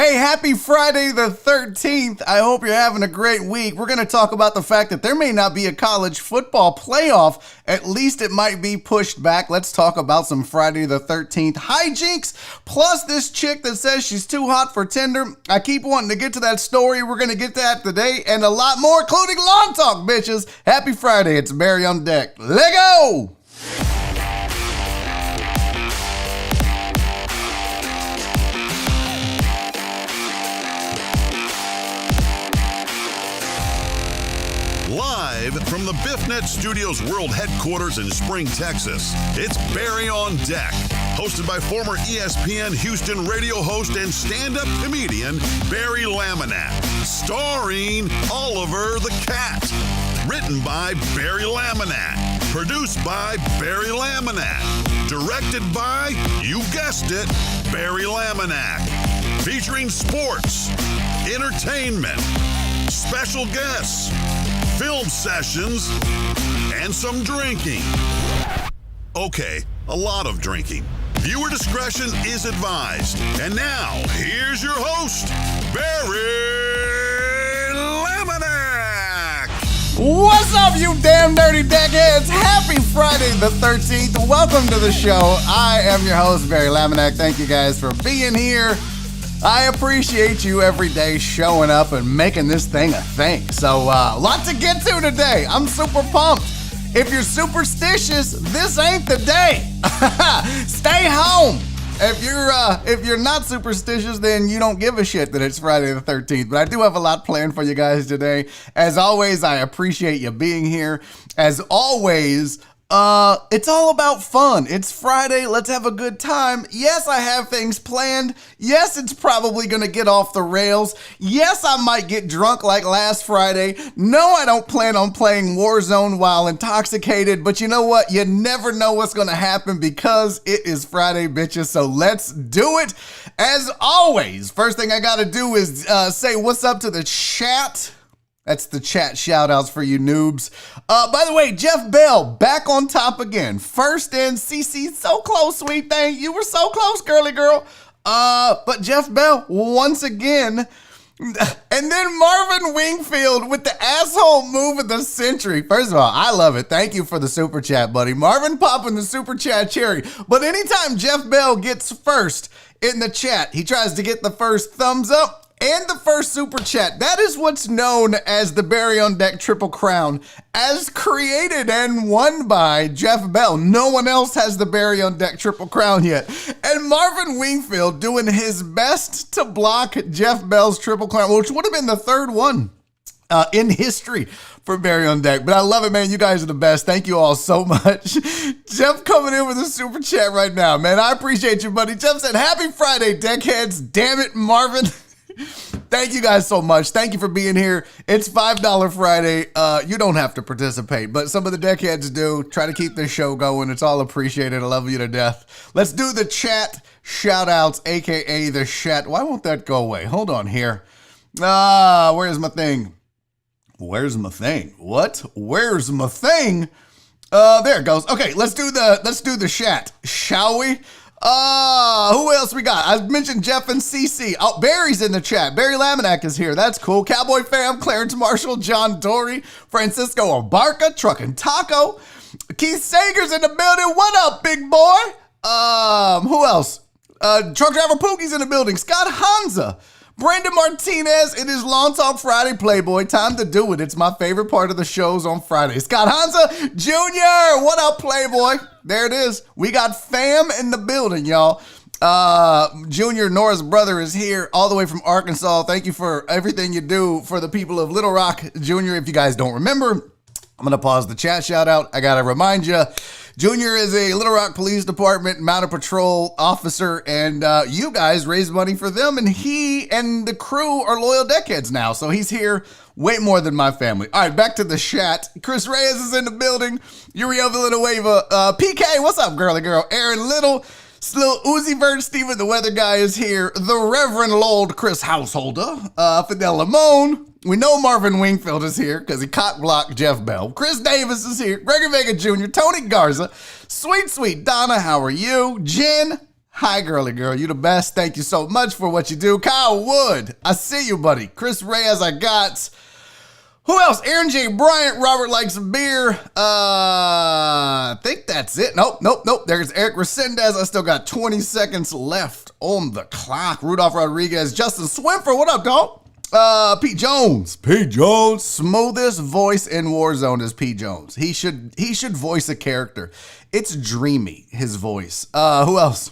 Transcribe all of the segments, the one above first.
Hey, happy Friday the 13th. I hope you're having a great week. We're going to talk about the fact that there may not be a college football playoff. At least it might be pushed back. Let's talk about some Friday the 13th hijinks, plus this chick that says she's too hot for Tinder. I keep wanting to get to that story. We're going to get to that today and a lot more, including lawn talk, bitches. Happy Friday. It's Barry on deck. Let go! Live from the BiffNet Studios World Headquarters in Spring, Texas, it's Barry on Deck, hosted by former ESPN Houston radio host and stand-up comedian Barry Laminack, starring Oliver the Cat, written by Barry Laminack, produced by Barry Laminack, directed by, you guessed it, Barry Laminack, featuring sports, entertainment, special guests, film sessions, and some drinking. Okay, a lot of drinking. Viewer discretion is advised. And now, here's your host, Barry Laminack. What's up, you damn dirty deckheads? Happy Friday the 13th. Welcome to the show. I am your host, Barry Laminack. Thank you guys for being here. I appreciate you every day showing up and making this thing a thing. So, a lot to get to today. I'm super pumped. If you're superstitious, this ain't the day. Stay home. If you're not superstitious, then you don't give a shit that it's Friday the 13th. But I do have a lot planned for you guys today. As always, I appreciate you being here. As always, it's all about fun. It's Friday. Let's have a good time. Yes, I have things planned. Yes, it's probably going to get off the rails. Yes, I might get drunk like last Friday. No, I don't plan on playing Warzone while intoxicated. But you know what? You never know what's going to happen because it is Friday, bitches. So let's do it. As always, first thing I got to do is say what's up to the chat. That's the chat shout-outs for you noobs. By the way, Jeff Bell, back on top again. First in, CC, so close, sweet thing. You were so close, girly girl. But Jeff Bell, once again. And then Marvin Wingfield with the asshole move of the century. First of all, I love it. Thank you for the super chat, buddy. Marvin popping the super chat cherry. But anytime Jeff Bell gets first in the chat, he tries to get the first thumbs up and the first super chat. That is what's known as the Barry on Deck Triple Crown, as created and won by Jeff Bell. No one else has the Barry on Deck Triple Crown yet. And Marvin Wingfield doing his best to block Jeff Bell's Triple Crown, which would have been the third one in history for Barry on Deck. But I love it, man. You guys are the best. Thank you all so much. Jeff coming in with a super chat right now, man. I appreciate you, buddy. Jeff said, happy Friday, deckheads. Damn it, Marvin. Thank you guys so much. Thank you for being here. It's $5 Friday. You don't have to participate, but some of the deckheads do. Try to keep this show going. It's all appreciated. I love you to death. Let's do the chat shout outs, aka the chat. Why won't that go away? Hold on here. Where's my thing? Where's my thing? What? Where's my thing? There it goes. Okay, let's do the chat, shall we? Who else we got? I mentioned Jeff and CC. Oh, Barry's in the chat. Barry Laminack is here. That's cool. Cowboy Fam, Clarence Marshall, John Dory, Francisco Abarca, Truckin' Taco. Keith Sager's in the building. What up, big boy? Who else? Truck Driver Pookie's in the building. Scott Hanza. Brandon Martinez, it is Lawn Talk Friday, Playboy. Time to do it. It's my favorite part of the shows on Friday. Scott Hanza Jr., what up, Playboy? There it is. We got fam in the building, y'all. Junior, Nora's brother, is here all the way from Arkansas. Thank you for everything you do for the people of Little Rock. Junior, if you guys don't remember, I'm going to pause the chat shout out. I got to remind you, Junior is a Little Rock Police Department Mounted Patrol officer, and you guys raise money for them, and he and the crew are loyal deckheads now, so he's here way more than my family. All right, back to the chat. Chris Reyes is in the building. Uriel Villanueva. PK, what's up, girly girl? Aaron Little. Still Uzi Vert, Steven the Weather Guy is here. The Reverend Lord Chris Householder. Fidel Lamone. We know Marvin Wingfield is here because he cock blocked Jeff Bell. Chris Davis is here. Gregory Vega Jr., Tony Garza. Sweet Donna, how are you? Jen, Hi, girly girl. You the best. Thank you so much for what you do. Kyle Wood, I see you, buddy. Chris Reyes, I got. Who else? Aaron J. Bryant, Robert likes a beer. I think that's it. Nope. There's Eric Resendez. I still got 20 seconds left on the clock. Rudolph Rodriguez, Justin Swinford. What up, dog? Pete Jones. Smoothest voice in Warzone is Pete Jones. He should voice a character. It's dreamy, his voice. Who else?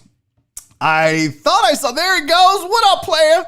I thought I saw. There he goes. What up, player?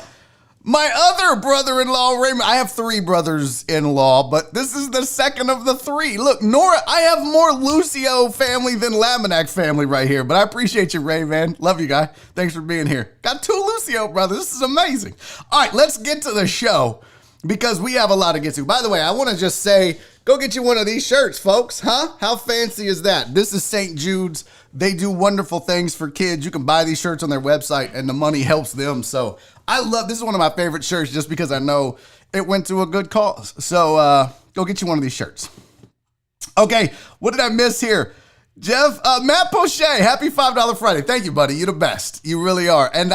My other brother-in-law, Raymond. I have 3 brothers-in-law, but this is the second of the 3. Look, Nora, I have more Lucio family than Laminack family right here, but I appreciate you, Ray, man. Love you, guy. Thanks for being here. Got 2 Lucio brothers. This is amazing. All right, let's get to the show because we have a lot to get to. By the way, I want to just say, go get you one of these shirts, folks, huh? How fancy is that? This is St. Jude's. They do wonderful things for kids. You can buy these shirts on their website, and the money helps them. So I love this. Is one of my favorite shirts just because I know it went to a good cause. So go get you one of these shirts. Okay, what did I miss here? Jeff, Matt Poche, happy $5 Friday. Thank you, buddy. You're the best. You really are. And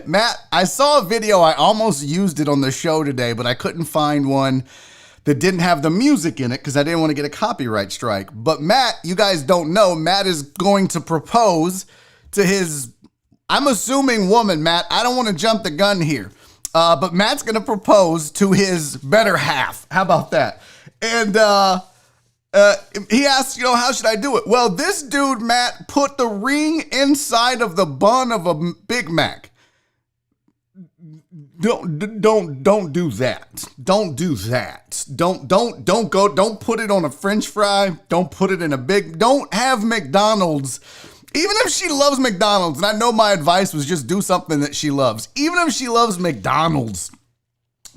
Matt, I saw a video. I almost used it on the show today, but I couldn't find one that didn't have the music in it because I didn't want to get a copyright strike. But Matt, you guys don't know, Matt is going to propose to his, I'm assuming woman, Matt. I don't want to jump the gun here. But Matt's going to propose to his better half. How about that? And he asked, how should I do it? Well, this dude, Matt, put the ring inside of the bun of a Big Mac. Don't do that. Don't do that. Don't put it on a French fry. Don't put it in don't have McDonald's. Even if she loves McDonald's, and I know my advice was just do something that she loves. Even if she loves McDonald's,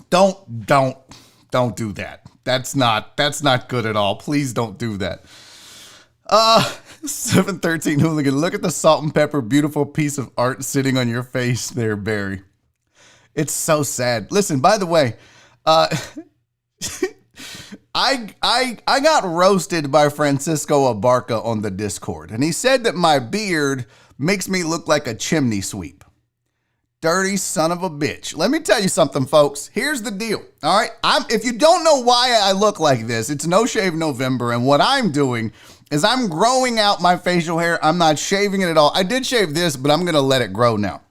don't do that. That's not good at all. Please don't do that. 713 Hooligan, look at the salt and pepper, beautiful piece of art sitting on your face there, Barry. It's so sad. Listen, by the way, I got roasted by Francisco Abarca on the Discord, and he said that my beard makes me look like a chimney sweep. Dirty son of a bitch. Let me tell you something, folks. Here's the deal. All right. If you don't know why I look like this, it's No Shave November. And what I'm doing is I'm growing out my facial hair. I'm not shaving it at all. I did shave this, but I'm going to let it grow now.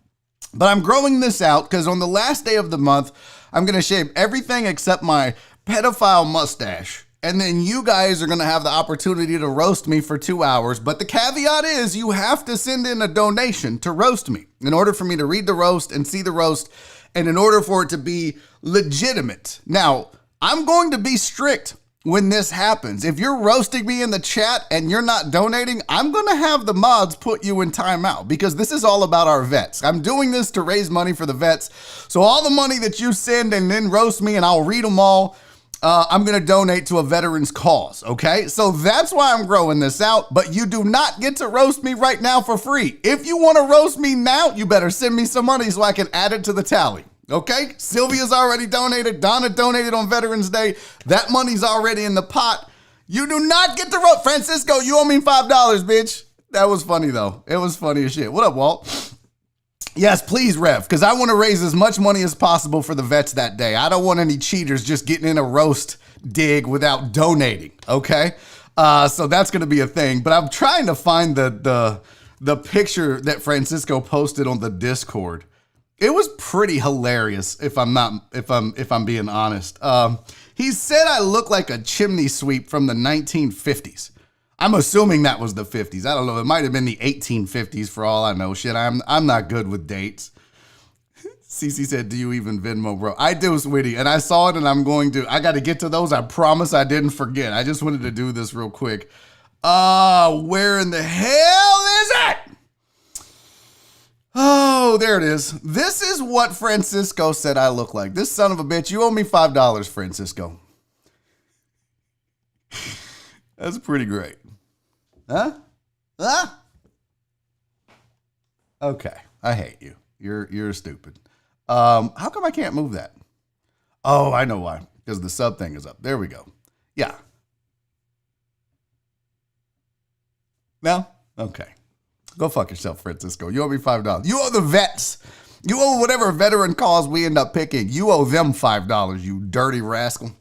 But I'm growing this out because on the last day of the month, I'm going to shave everything except my pedophile mustache. And then you guys are going to have the opportunity to roast me for 2 hours. But the caveat is you have to send in a donation to roast me in order for me to read the roast and see the roast and in order for it to be legitimate. Now, I'm going to be strict when this happens. If you're roasting me in the chat and you're not donating, I'm going to have the mods put you in timeout because this is all about our vets. I'm doing this to raise money for the vets. So all the money that you send and then roast me and I'll read them all, I'm going to donate to a veteran's cause, okay? So that's why I'm growing this out, but you do not get to roast me right now for free. If you want to roast me now, you better send me some money so I can add it to the tally, okay? Sylvia's already donated. Donna donated on Veterans Day. That money's already in the pot. You do not get to roast. Francisco, you owe me $5, bitch. That was funny, though. It was funny as shit. What up, Walt? Yes, please, Rev, because I want to raise as much money as possible for the vets that day. I don't want any cheaters just getting in a roast dig without donating, okay? So that's going to be a thing. But I'm trying to find the picture that Francisco posted on the Discord. It was pretty hilarious, if I'm being honest. He said I look like a chimney sweep from the 1950s. I'm assuming that was the 50s. I don't know. It might have been the 1850s for all I know. Shit, I'm not good with dates. Cece said, do you even Venmo, bro? I do, sweetie. And I saw it and I got to get to those. I promise I didn't forget. I just wanted to do this real quick. Where in the hell is it? Oh, there it is. This is what Francisco said I look like. This son of a bitch, you owe me $5, Francisco. That's pretty great. Huh? Okay, I hate you. You're stupid. How come I can't move that? Oh, I know why. Because the sub thing is up. There we go. Yeah. No? Okay. Go fuck yourself, Francisco. You owe me $5. You owe the vets. You owe whatever veteran cause we end up picking. You owe them $5, you dirty rascal.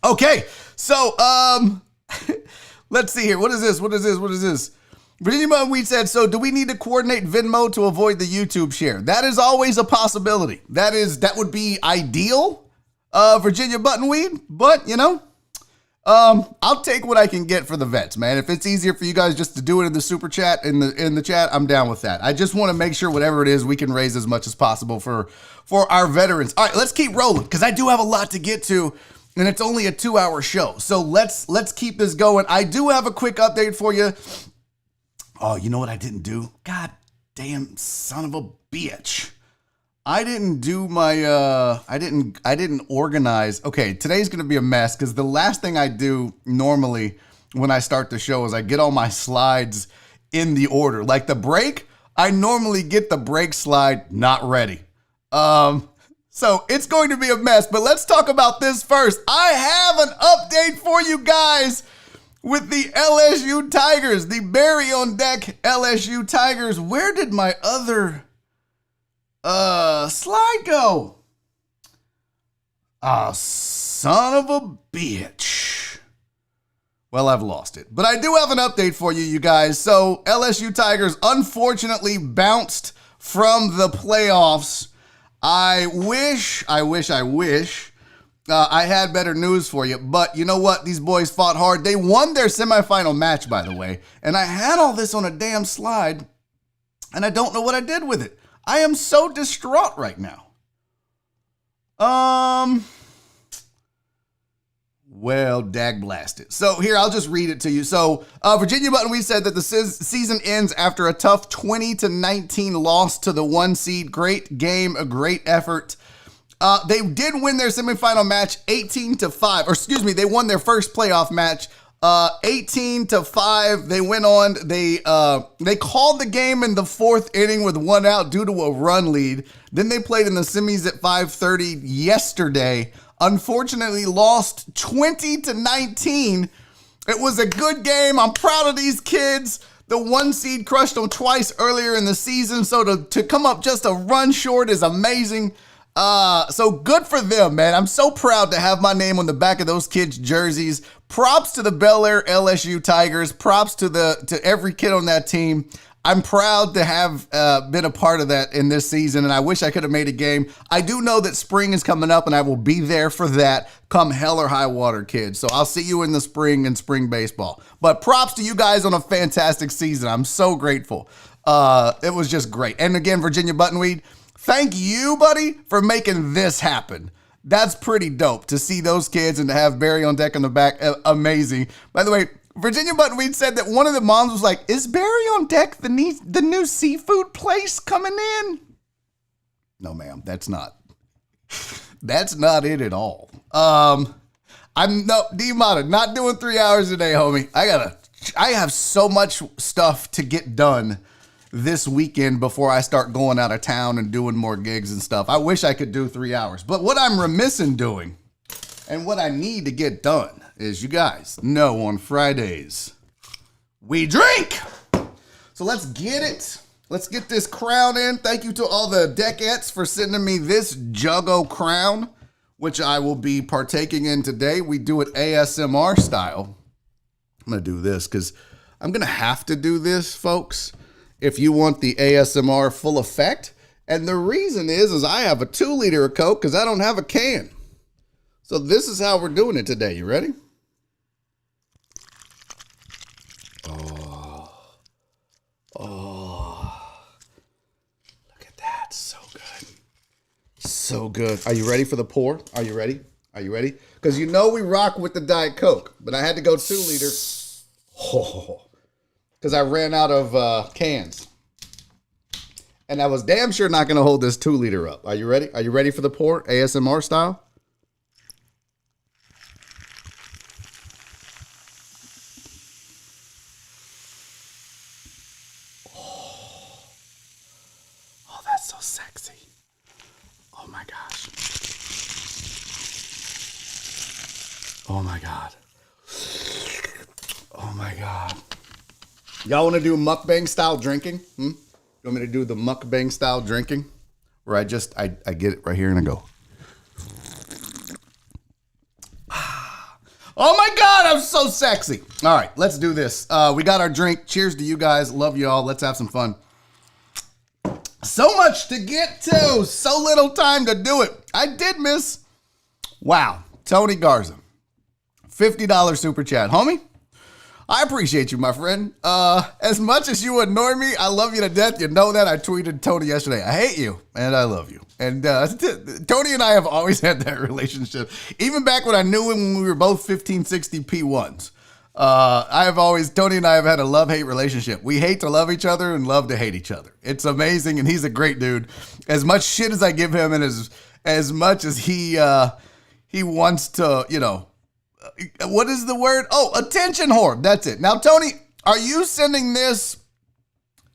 Okay, so, let's see here. What is this? Virginia Buttonweed said, so do we need to coordinate Venmo to avoid the YouTube share? That is always a possibility. That would be ideal, Virginia Buttonweed, but, I'll take what I can get for the vets, man. If it's easier for you guys just to do it in the super chat, in the chat, I'm down with that. I just want to make sure whatever it is, we can raise as much as possible for our veterans. All right, let's keep rolling, because I do have a lot to get to, and it's only a 2-hour show. So let's keep this going. I do have a quick update for you. Oh, you know what I didn't do? God damn son of a bitch. I didn't do my, I didn't organize. Okay, today's going to be a mess because the last thing I do normally when I start the show is I get all my slides in the order. Like the break, I normally get the break slide not ready. So it's going to be a mess, but let's talk about this first. I have an update for you guys with the LSU Tigers, the Barry on deck LSU Tigers. Where did my other slide go? Ah, son of a bitch. Well, I've lost it, but I do have an update for you guys. So LSU Tigers unfortunately bounced from the playoffs. I wish I had better news for you, but you know what? These boys fought hard. They won their semifinal match, by the way, and I had all this on a damn slide, and I don't know what I did with it. I am so distraught right now. Well, dag blasted. So here, I'll just read it to you. So Virginia Buttonweed said that the season ends after a tough 20-19 loss to the 1 seed. Great game, a great effort. They did win their semifinal match 18-5, or excuse me, they won their first playoff match 18-5. They went on. They called the game in the 4th inning with 1 out due to a run lead. Then they played in the semis at 5:30 yesterday. Unfortunately, lost 20-19. It was a good game. I'm proud of these kids. The 1 seed crushed them twice earlier in the season, so to come up just a run short is amazing. So good for them, man. I'm so proud to have my name on the back of those kids' jerseys. Props to the Bellair LSU Tigers. Props to every kid on that team. I'm proud to have been a part of that in this season, and I wish I could have made a game. I do know that spring is coming up, and I will be there for that come hell or high water, kids. So I'll see you in the spring and spring baseball. But props to you guys on a fantastic season. I'm so grateful. It was just great. And again, Virginia Buttonweed, thank you, buddy, for making this happen. That's pretty dope to see those kids and to have Barry on deck in the back. Amazing. By the way, Virginia Buttonweed said that one of the moms was like, is Barry on deck the new seafood place coming in? No, ma'am, that's not it at all. D-Mata, not doing 3 hours a day, homie. I have so much stuff to get done this weekend before I start going out of town and doing more gigs and stuff. I wish I could do 3 hours, but what I'm remiss in doing and what I need to get done is, you guys know, on Fridays, we drink. So let's get it. Let's get this crown in. Thank you to all the deckettes for sending me this Juggo crown, which I will be partaking in today. We do it ASMR style. I'm going to do this because I'm going to have to do this, folks, if you want the ASMR full effect. And the reason is I have a 2-liter of Coke because I don't have a can. So this is how we're doing it today. You ready? Oh, look at that. So good. So good. Are you ready for the pour? Are you ready? Because you know we rock with the Diet Coke, but I had to go 2-liter. Because I ran out of cans. And I was damn sure not going to hold this 2-liter up. Are you ready? Are you ready for the pour, ASMR style? Oh, that's so sexy. Oh my gosh. Oh my God. Oh my God. Y'all want to do mukbang style drinking? You want me to do the mukbang style drinking? Where I get it right here and I go. Oh my God, I'm so sexy. All right, let's do this. We got our drink. Cheers to you guys. Love you all. Let's have some fun. So much to get to. So little time to do it. I did miss. Wow. Tony Garza. $50 super chat. Homie, I appreciate you, my friend. As much as you annoy me, I love you to death. You know that. I tweeted Tony yesterday. I hate you, and I love you. And Tony and I have always had that relationship. Even back when I knew him when we were both 1560 P1s. Tony and I have had a love-hate relationship. We hate to love each other and love to hate each other. It's amazing, and he's a great dude. As much shit as I give him and as much as he wants to, what is the word? Oh, attention whore. That's it. Now, Tony, are you sending this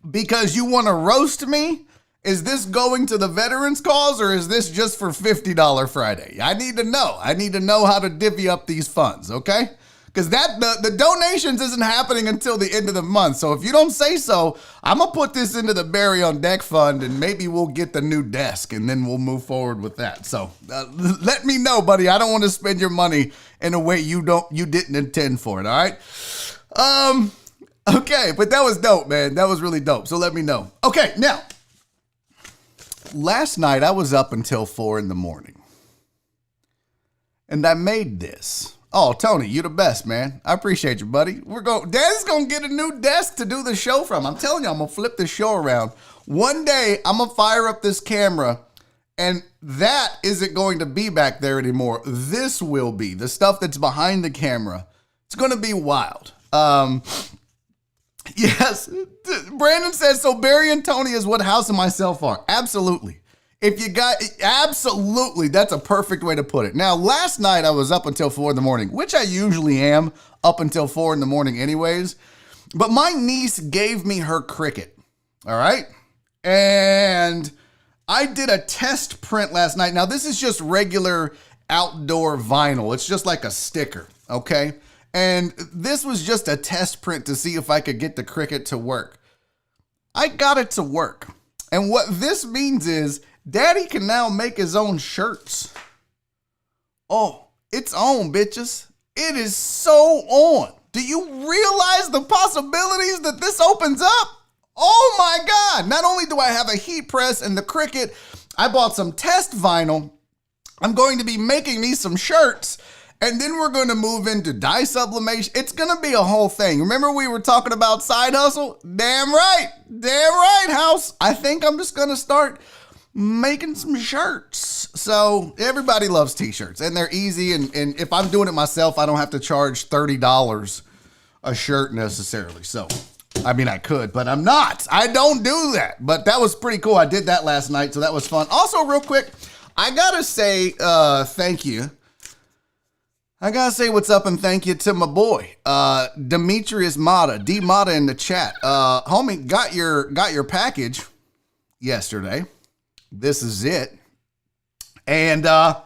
because you want to roast me? Is this going to the veterans cause or is this just for $50 Friday? I need to know. I need to know how to divvy up these funds, okay? Because the donations isn't happening until the end of the month. So if you don't say so, I'm going to put this into the Barry on Deck fund and maybe we'll get the new desk and then we'll move forward with that. So let me know, buddy. I don't want to spend your money in a way you didn't intend for it, all right? Okay, but that was dope, man. That was really dope. So let me know. Okay, now, last night I was up until 4 a.m. and I made this. Oh, Tony, you the best, man. I appreciate you, buddy. Daddy's going to get a new desk to do the show from. I'm telling you, I'm going to flip this show around. One day, I'm going to fire up this camera, and that isn't going to be back there anymore. This will be. The stuff that's behind the camera. It's going to be wild. Yes. Brandon says, so Barry and Tony is what House and myself are. Absolutely. Absolutely, that's a perfect way to put it. Now, last night I was up until 4 a.m, which I usually am up until 4 a.m. anyways. But my niece gave me her Cricut, all right? And I did a test print last night. Now, this is just regular outdoor vinyl. It's just like a sticker, okay? And this was just a test print to see if I could get the Cricut to work. I got it to work. And what this means is Daddy can now make his own shirts. Oh, it's on, bitches. It is so on. Do you realize the possibilities that this opens up? Oh my God. Not only do I have a heat press and the Cricut, I bought some test vinyl. I'm going to be making me some shirts. And then we're going to move into dye sublimation. It's going to be a whole thing. Remember we were talking about side hustle? Damn right. Damn right, House. I think I'm just going to start making some shirts. So everybody loves t-shirts and they're easy. And if I'm doing it myself, I don't have to charge $30 a shirt necessarily. So, I mean, I could, but I'm not. I don't do that. But that was pretty cool. I did that last night. So that was fun. Also, real quick, I got to say thank you. I gotta say what's up and thank you to my boy, Demetrius Mata, D Mata in the chat. Homie, got your package yesterday. This is it. And I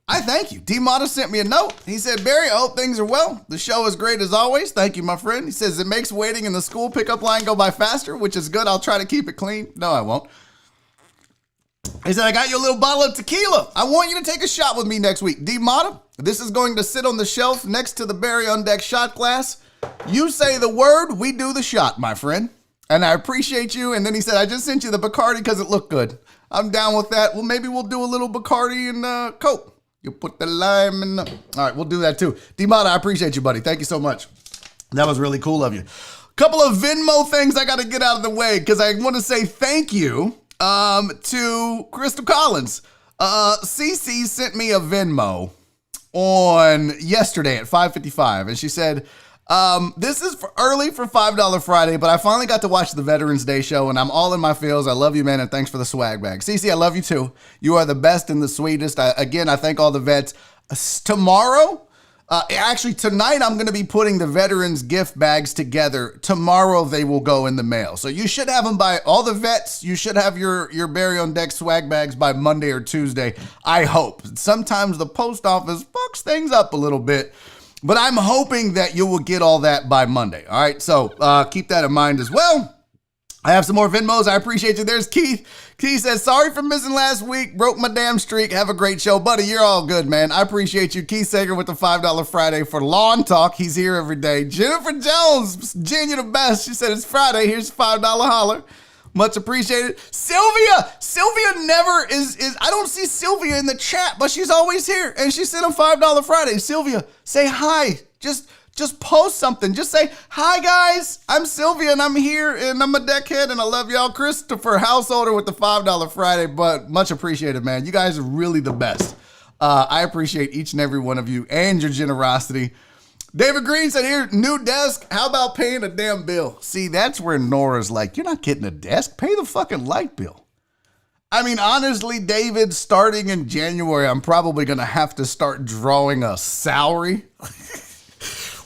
thank you. D Mata sent me a note. He said, Barry, I hope things are well. The show is great as always. Thank you, my friend. He says, it makes waiting in the school pickup line go by faster, which is good. I'll try to keep it clean. No, I won't. He said, I got you a little bottle of tequila. I want you to take a shot with me next week. D Mata, this is going to sit on the shelf next to the Barry on Deck shot glass. You say the word, we do the shot, my friend. And I appreciate you. And then he said, I just sent you the Bacardi because it looked good. I'm down with that. Well, maybe we'll do a little Bacardi and Coke. You put the lime in the... All right, we'll do that too. D Mata, I appreciate you, buddy. Thank you so much. That was really cool of you. Couple of Venmo things I got to get out of the way because I want to say thank you to Crystal Collins. CC sent me a Venmo on yesterday at 5:55, and she said, this is early for $5 Friday, but I finally got to watch the Veterans Day show, and I'm all in my feels. I love you, man, and thanks for the swag bag. CC, I love you too. You are the best and the sweetest. I thank all the vets. Tomorrow, actually tonight, I'm going to be putting the veterans gift bags together. Tomorrow, they will go in the mail. So you should have them by all the vets. You should have your Barry on Deck swag bags by Monday or Tuesday. I hope. Sometimes the post office fucks things up a little bit. But I'm hoping that you will get all that by Monday. All right, so keep that in mind as well. I have some more Venmos. I appreciate you. There's Keith. Keith says, sorry for missing last week. Broke my damn streak. Have a great show. Buddy, you're all good, man. I appreciate you. Keith Sager with the $5 Friday for Lawn Talk. He's here every day. Jennifer Jones, Jen, you're the best. She said, it's Friday. Here's a $5 holler. Much appreciated. Sylvia never is, I don't see Sylvia in the chat, but she's always here. And she sent a $5 Friday. Sylvia, say hi. Just post something. Just say, hi guys, I'm Sylvia and I'm here and I'm a deckhead and I love y'all. Christopher Householder with the $5 Friday, but much appreciated, man. You guys are really the best. I appreciate each and every one of you and your generosity. David Green said here, new desk. How about paying a damn bill? See, that's where Nora's like, you're not getting a desk. Pay the fucking light bill. I mean, honestly, David, starting in January, I'm probably going to have to start drawing a salary.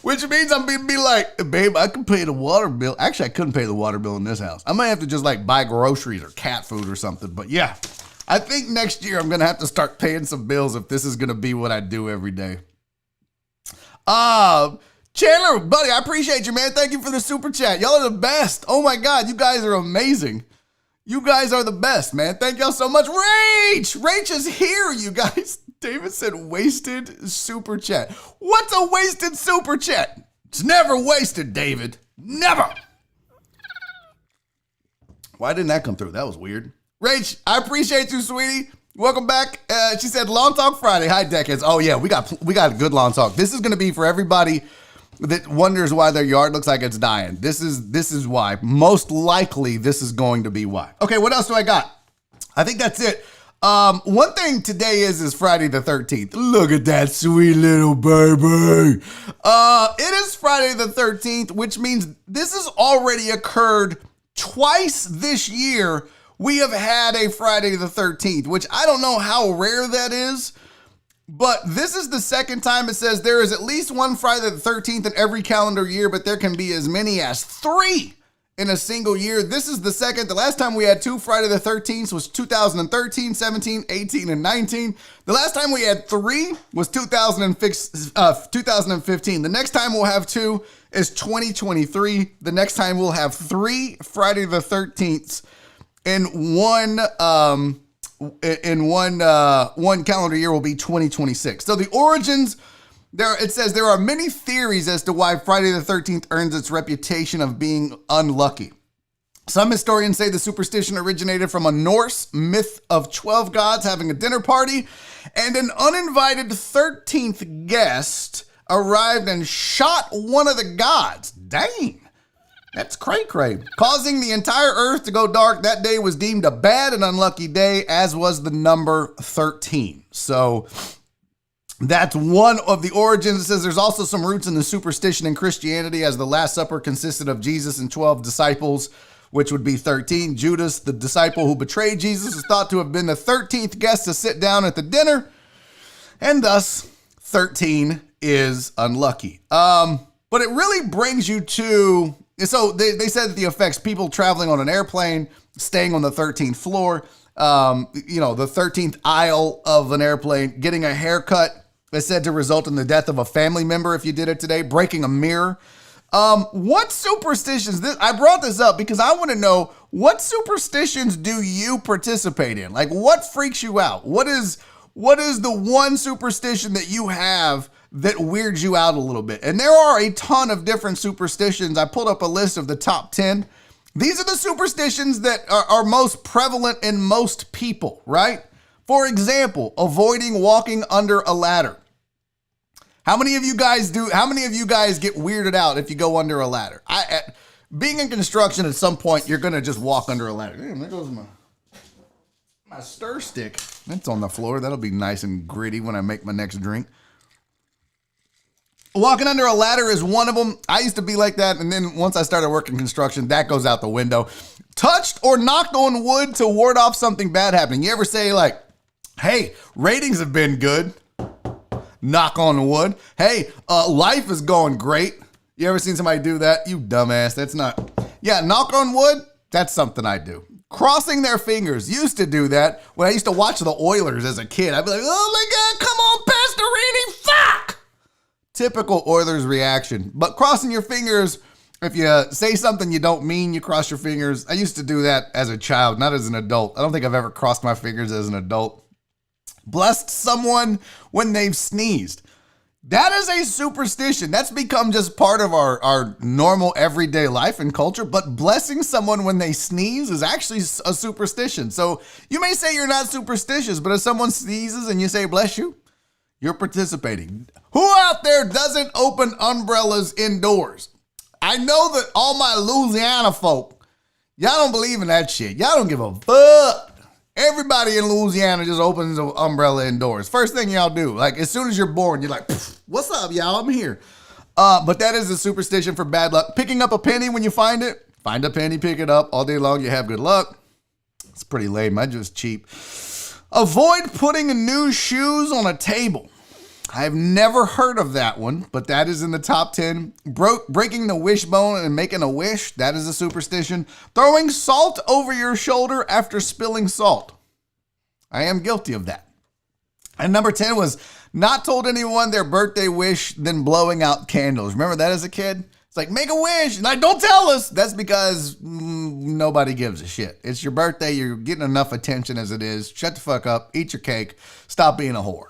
Which means I'm going to be like, babe, I can pay the water bill. Actually, I couldn't pay the water bill in this house. I might have to just like buy groceries or cat food or something. But yeah, I think next year I'm going to have to start paying some bills if this is going to be what I do every day. Chandler, buddy, I appreciate you, man. Thank you for the super chat. Y'all are the best. Oh my God, you guys are amazing. You guys are the best, man. Thank y'all so much. Rach is here, you guys. David said wasted super chat. What's a wasted super chat? It's never wasted, David. Never. Why didn't that come through? That was weird. Rach, I appreciate you, sweetie. Welcome back. She said, Lawn Talk Friday. Hi, Decades. Oh, yeah, we got a good Lawn Talk. This is going to be for everybody that wonders why their yard looks like it's dying. This is why. Most likely, this is going to be why. Okay, what else do I got? I think that's it. One thing today is Friday the 13th. Look at that sweet little baby. It is Friday the 13th, which means this has already occurred twice this year. We have had a Friday the 13th, which I don't know how rare that is, but this is the second time it says there is at least one Friday the 13th in every calendar year, but there can be as many as 3 in a single year. This is the second. The last time we had 2 Friday the 13th was 2013, 17, 18, and 19. The last time we had 3 was 2015. The next time we'll have 2 is 2023. The next time we'll have 3 Friday the 13th in one calendar year will be 2026. So the origins, it says there are many theories as to why Friday the 13th earns its reputation of being unlucky. Some historians say the superstition originated from a Norse myth of 12 gods having a dinner party, and an uninvited 13th guest arrived and shot one of the gods. Dang. That's cray-cray. Causing the entire earth to go dark. That day was deemed a bad and unlucky day, as was the number 13. So that's one of the origins. It says there's also some roots in the superstition in Christianity, as the Last Supper consisted of Jesus and 12 disciples, which would be 13. Judas, the disciple who betrayed Jesus, is thought to have been the 13th guest to sit down at the dinner, and thus 13 is unlucky. But it really brings you to... So they said that the effects, people traveling on an airplane, staying on the 13th floor, the 13th aisle of an airplane, getting a haircut is said to result in the death of a family member if you did it today, breaking a mirror. What superstitions, I brought this up because I want to know, what superstitions do you participate in? Like, what freaks you out? What is the one superstition that you have that weirds you out a little bit? And there are a ton of different superstitions. I pulled up a list of the top 10. These are the superstitions that are most prevalent in most people, right? For example, avoiding walking under a ladder. How many of you guys get weirded out if you go under a ladder? Being in construction, at some point, you're going to just walk under a ladder. Damn, there goes my stir stick. That's on the floor. That'll be nice and gritty when I make my next drink. Walking under a ladder is one of them. I used to be like that, and then once I started working construction, that goes out the window. Touched or knocked on wood to ward off something bad happening. You ever say like, hey, ratings have been good. Knock on wood. Hey, life is going great. You ever seen somebody do that? You dumbass. That's not. Yeah, knock on wood. That's something I do. Crossing their fingers. Used to do that when I used to watch the Oilers as a kid. I'd be like, oh my God, come on, Pastorini, fuck! Typical Oilers reaction. But crossing your fingers, if you say something you don't mean, you cross your fingers. I used to do that as a child, not as an adult. I don't think I've ever crossed my fingers as an adult. Blessed someone when they've sneezed. That is a superstition. That's become just part of our normal everyday life and culture. But blessing someone when they sneeze is actually a superstition. So you may say you're not superstitious, but if someone sneezes and you say bless you, you're participating. Who out there doesn't open umbrellas indoors? I know that all my Louisiana folk, y'all don't believe in that shit. Y'all don't give a fuck. Everybody in Louisiana just opens an umbrella indoors. First thing y'all do, like as soon as you're born, you're like, what's up, y'all? I'm here. But that is a superstition for bad luck. Picking up a penny when you find it. Find a penny, pick it up. All day long, you have good luck. It's pretty lame. I just cheap. Avoid putting new shoes on a table. I've never heard of that one, but that is in the top 10. Breaking the wishbone and making a wish, that is a superstition. Throwing salt over your shoulder after spilling salt. I am guilty of that. And number 10 was not told anyone their birthday wish, then blowing out candles. Remember that as a kid? It's like, make a wish. And like, don't tell us. That's because nobody gives a shit. It's your birthday. You're getting enough attention as it is. Shut the fuck up. Eat your cake. Stop being a whore.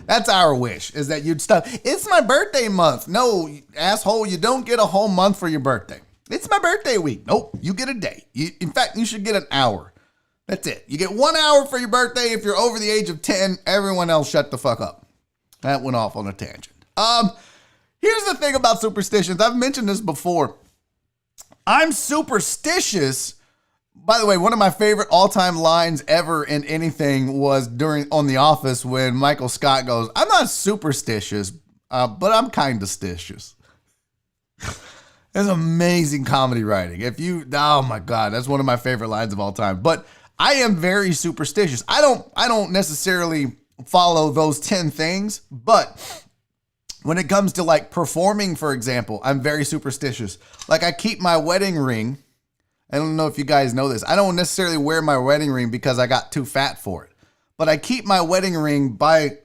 That's our wish, is that you'd stop. It's my birthday month. No, asshole, you don't get a whole month for your birthday. It's my birthday week. Nope, you get a day. In fact, you should get an hour. That's it. You get 1 hour for your birthday. If you're over the age of 10, everyone else shut the fuck up. That went off on a tangent. Here's the thing about superstitions. I've mentioned this before. I'm superstitious. By the way, one of my favorite all-time lines ever in anything was on The Office when Michael Scott goes, I'm not superstitious, but I'm kind of stitious. It's amazing comedy writing. Oh my God, that's one of my favorite lines of all time. But I am very superstitious. I don't necessarily follow those 10 things, but when it comes to like performing, for example, I'm very superstitious. Like I keep my wedding ring. I don't know if you guys know this. I don't necessarily wear my wedding ring because I got too fat for it. But I keep my wedding ring by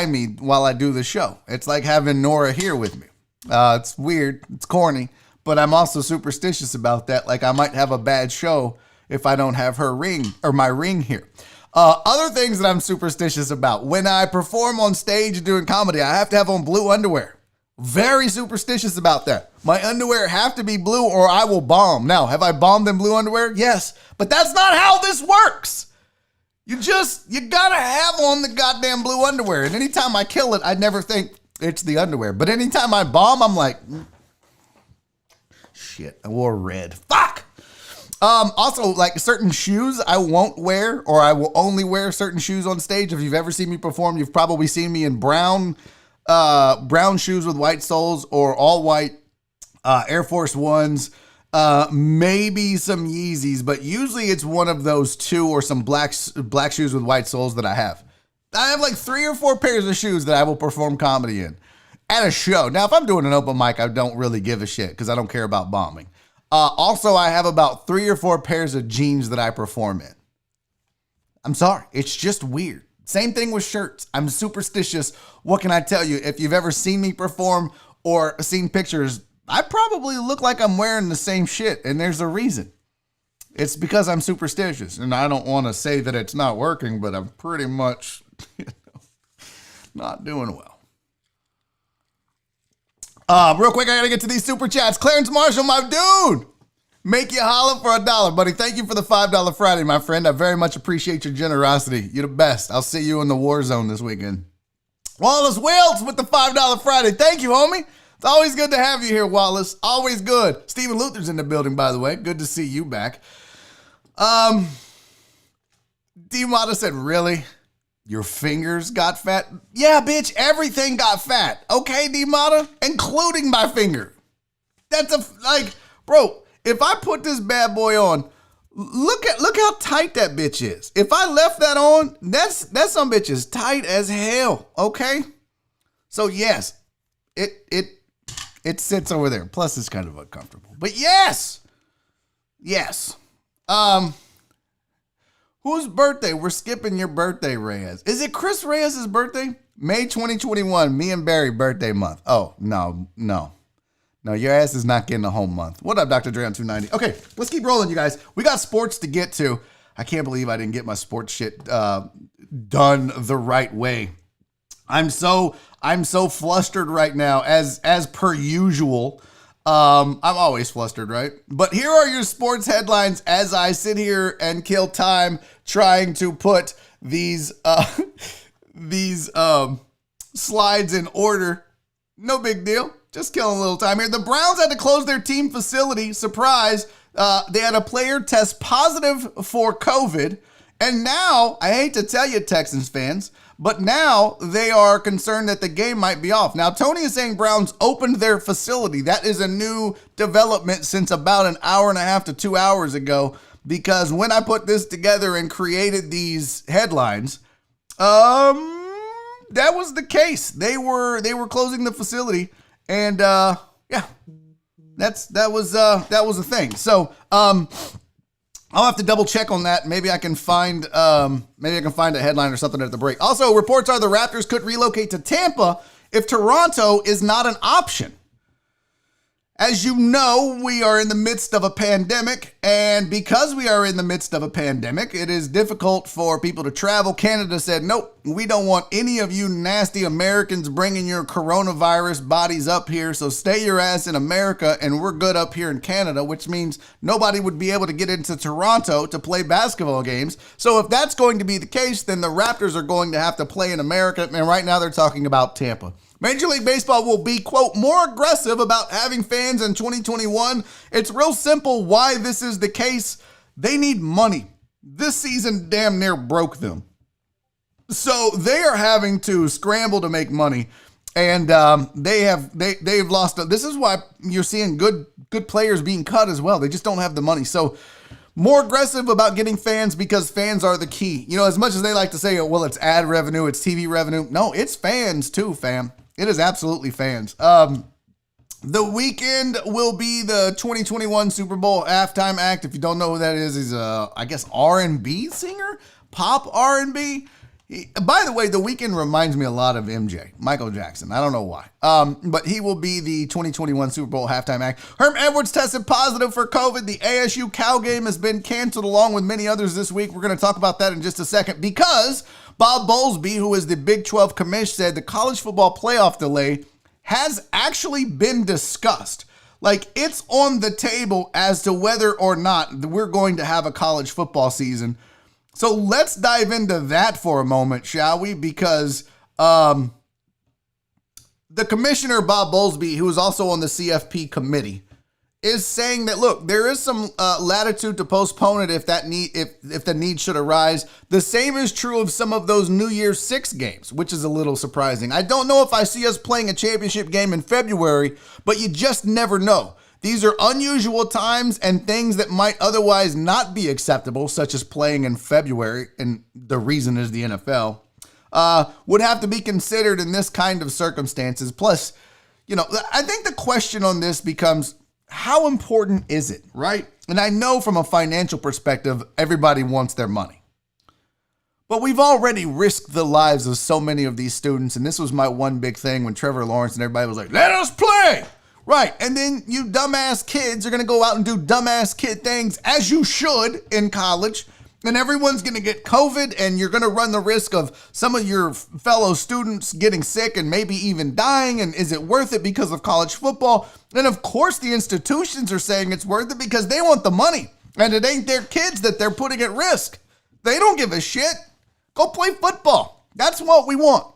me while I do the show. It's like having Nora here with me. It's weird. It's corny. But I'm also superstitious about that. Like I might have a bad show if I don't have her ring or my ring here. Other things that I'm superstitious about. When I perform on stage doing comedy, I have to have on blue underwear. Very superstitious about that. My underwear have to be blue or I will bomb. Now, have I bombed in blue underwear? Yes. But that's not how this works. You gotta have on the goddamn blue underwear. And anytime I kill it, I never think it's the underwear. But anytime I bomb, I'm like, shit, I wore red. Fuck! Also, like certain shoes I won't wear, or I will only wear certain shoes on stage. If you've ever seen me perform, you've probably seen me in brown shoes with white soles or all white Air Force Ones, maybe some Yeezys, but usually it's one of those two or some black shoes with white soles that I have. I have like 3 or 4 pairs of shoes that I will perform comedy in at a show. Now, if I'm doing an open mic, I don't really give a shit because I don't care about bombing. Also, I have about 3 or 4 pairs of jeans that I perform in. I'm sorry. It's just weird. Same thing with shirts. I'm superstitious. What can I tell you? If you've ever seen me perform or seen pictures, I probably look like I'm wearing the same shit. And there's a reason. It's because I'm superstitious. And I don't want to say that it's not working, but I'm pretty much not doing well. Real quick, I got to get to these super chats. Clarence Marshall, my dude. Make you holler for $1, buddy. Thank you for the $5 Friday, my friend. I very much appreciate your generosity. You're the best. I'll see you in the war zone this weekend. Wallace Wills with the $5 Friday. Thank you, homie. It's always good to have you here, Wallace. Always good. Stephen Luther's in the building, by the way. Good to see you back. D-Mata said, really? Your fingers got fat? Yeah, bitch, everything got fat. Okay, D-Mata? Including my finger. Bro, if I put this bad boy on, look how tight that bitch is. If I left that on, that some bitch is tight as hell, okay? So yes, it sits over there. Plus it's kind of uncomfortable. But yes. Who Whose birthday? We're skipping your birthday, Reyes. Is it Chris Reyes' birthday? May 2021, me and Barry birthday month. Oh, no. No, your ass is not getting a home month. What up, Dr. Dre on 290? Okay, let's keep rolling, you guys. We got sports to get to. I can't believe I didn't get my sports shit done the right way. I'm so flustered right now, as per usual. I'm always flustered, right? But here are your sports headlines as I sit here and kill time trying to put these slides in order. No big deal. Just killing a little time here. The Browns had to close their team facility. Surprise. They had a player test positive for COVID. And now, I hate to tell you, Texans fans, but now they are concerned that the game might be off. Now, Tony is saying Browns opened their facility. That is a new development since about an hour and a half to 2 hours ago, because when I put this together and created these headlines, that was the case. They were closing the facility, and that was a thing. So, I'll have to double check on that. Maybe I can find a headline or something at the break. Also, reports are the Raptors could relocate to Tampa if Toronto is not an option. As you know, we are in the midst of a pandemic, and because we are in the midst of a pandemic, it is difficult for people to travel. Canada said, nope, we don't want any of you nasty Americans bringing your coronavirus bodies up here, so stay your ass in America, and we're good up here in Canada, which means nobody would be able to get into Toronto to play basketball games. So if that's going to be the case, then the Raptors are going to have to play in America, and right now they're talking about Tampa. Major League Baseball will be, quote, more aggressive about having fans in 2021. It's real simple why this is the case. They need money. This season damn near broke them. So they are having to scramble to make money. And they've lost. This is why you're seeing good players being cut as well. They just don't have the money. So more aggressive about getting fans because fans are the key. You know, as much as they like to say, well, it's ad revenue, it's TV revenue. No, it's fans too, fam. It is absolutely fans. The Weeknd will be the 2021 Super Bowl halftime act. If you don't know who that is, he's I guess R&B singer, pop R&B. By the way, The Weeknd reminds me a lot of MJ, Michael Jackson. I don't know why. But he will be the 2021 Super Bowl halftime act. Herm Edwards tested positive for COVID. The ASU Cal game has been canceled along with many others this week. We're going to talk about that in just a second because Bob Bowlesby, who is the Big 12 commish, said the college football playoff delay has actually been discussed. Like, it's on the table as to whether or not we're going to have a college football season. So let's dive into that for a moment, shall we? Because the commissioner, Bob Bowlesby, who is also on the CFP committee, is saying that, look, there is some latitude to postpone it if the need should arise. The same is true of some of those New Year's Six games, which is a little surprising. I don't know if I see us playing a championship game in February, but you just never know. These are unusual times and things that might otherwise not be acceptable, such as playing in February, and the reason is the NFL, would have to be considered in this kind of circumstances. Plus, you know, I think the question on this becomes, how important is it, right? And I know from a financial perspective, everybody wants their money. But we've already risked the lives of so many of these students, and this was my one big thing when Trevor Lawrence and everybody was like, let us play! Right, and then you dumbass kids are going to go out and do dumbass kid things, as you should in college, and everyone's going to get COVID, and you're going to run the risk of some of your fellow students getting sick and maybe even dying, and is it worth it because of college football? And of course the institutions are saying it's worth it because they want the money, and it ain't their kids that they're putting at risk. They don't give a shit. Go play football. That's what we want.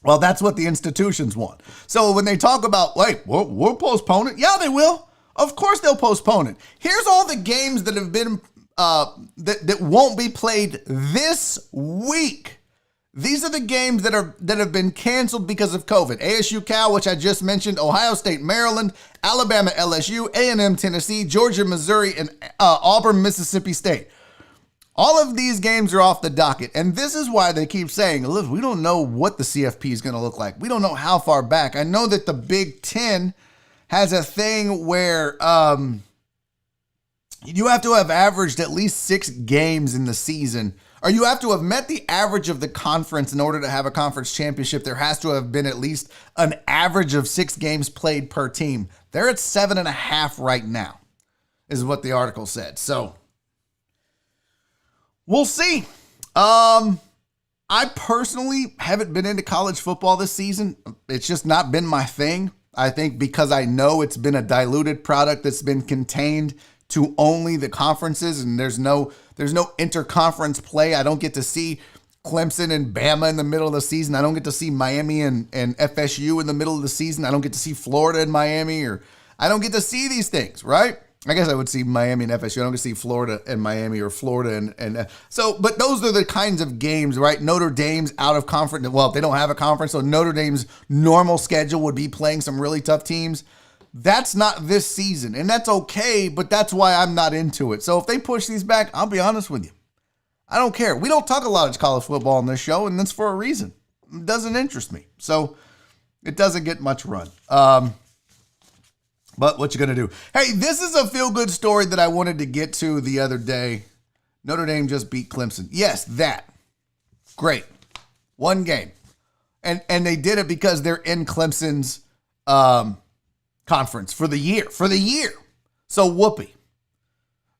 Well, that's what the institutions want. So when they talk about, like, we'll postpone it. Yeah, they will. Of course they'll postpone it. Here's all the games that have been, that won't be played this week. These are the games that have been canceled because of COVID. ASU Cal, which I just mentioned, Ohio State, Maryland, Alabama, LSU, A&M, Tennessee, Georgia, Missouri, and Auburn, Mississippi State. All of these games are off the docket, and this is why they keep saying, look, we don't know what the CFP is going to look like. We don't know how far back. I know that the Big Ten has a thing where you have to have averaged at least 6 games in the season, or you have to have met the average of the conference in order to have a conference championship. There has to have been at least an average of 6 games played per team. They're at 7.5 right now, is what the article said. So we'll see. I personally haven't been into college football this season. It's just not been my thing. I think because I know it's been a diluted product that's been contained to only the conferences, and there's no interconference play. I don't get to see Clemson and Bama in the middle of the season. I don't get to see Miami and FSU in the middle of the season. I don't get to see Florida and Miami, or I don't get to see these things, right? I guess I would see Miami and FSU. I don't get to see Florida and Miami, or Florida and so, but those are the kinds of games, right? Notre Dame's out of conference. Well, they don't have a conference, so Notre Dame's normal schedule would be playing some really tough teams. That's not this season, and that's okay, but that's why I'm not into it. So if they push these back, I'll be honest with you, I don't care. We don't talk a lot of college football on this show, and that's for a reason. It doesn't interest me, so it doesn't get much run. But what you gonna do? Hey, this is a feel-good story that I wanted to get to the other day. Notre Dame just beat Clemson. Yes, that. Great. One game. And they did it because they're in Clemson's conference for the year. So whoopee.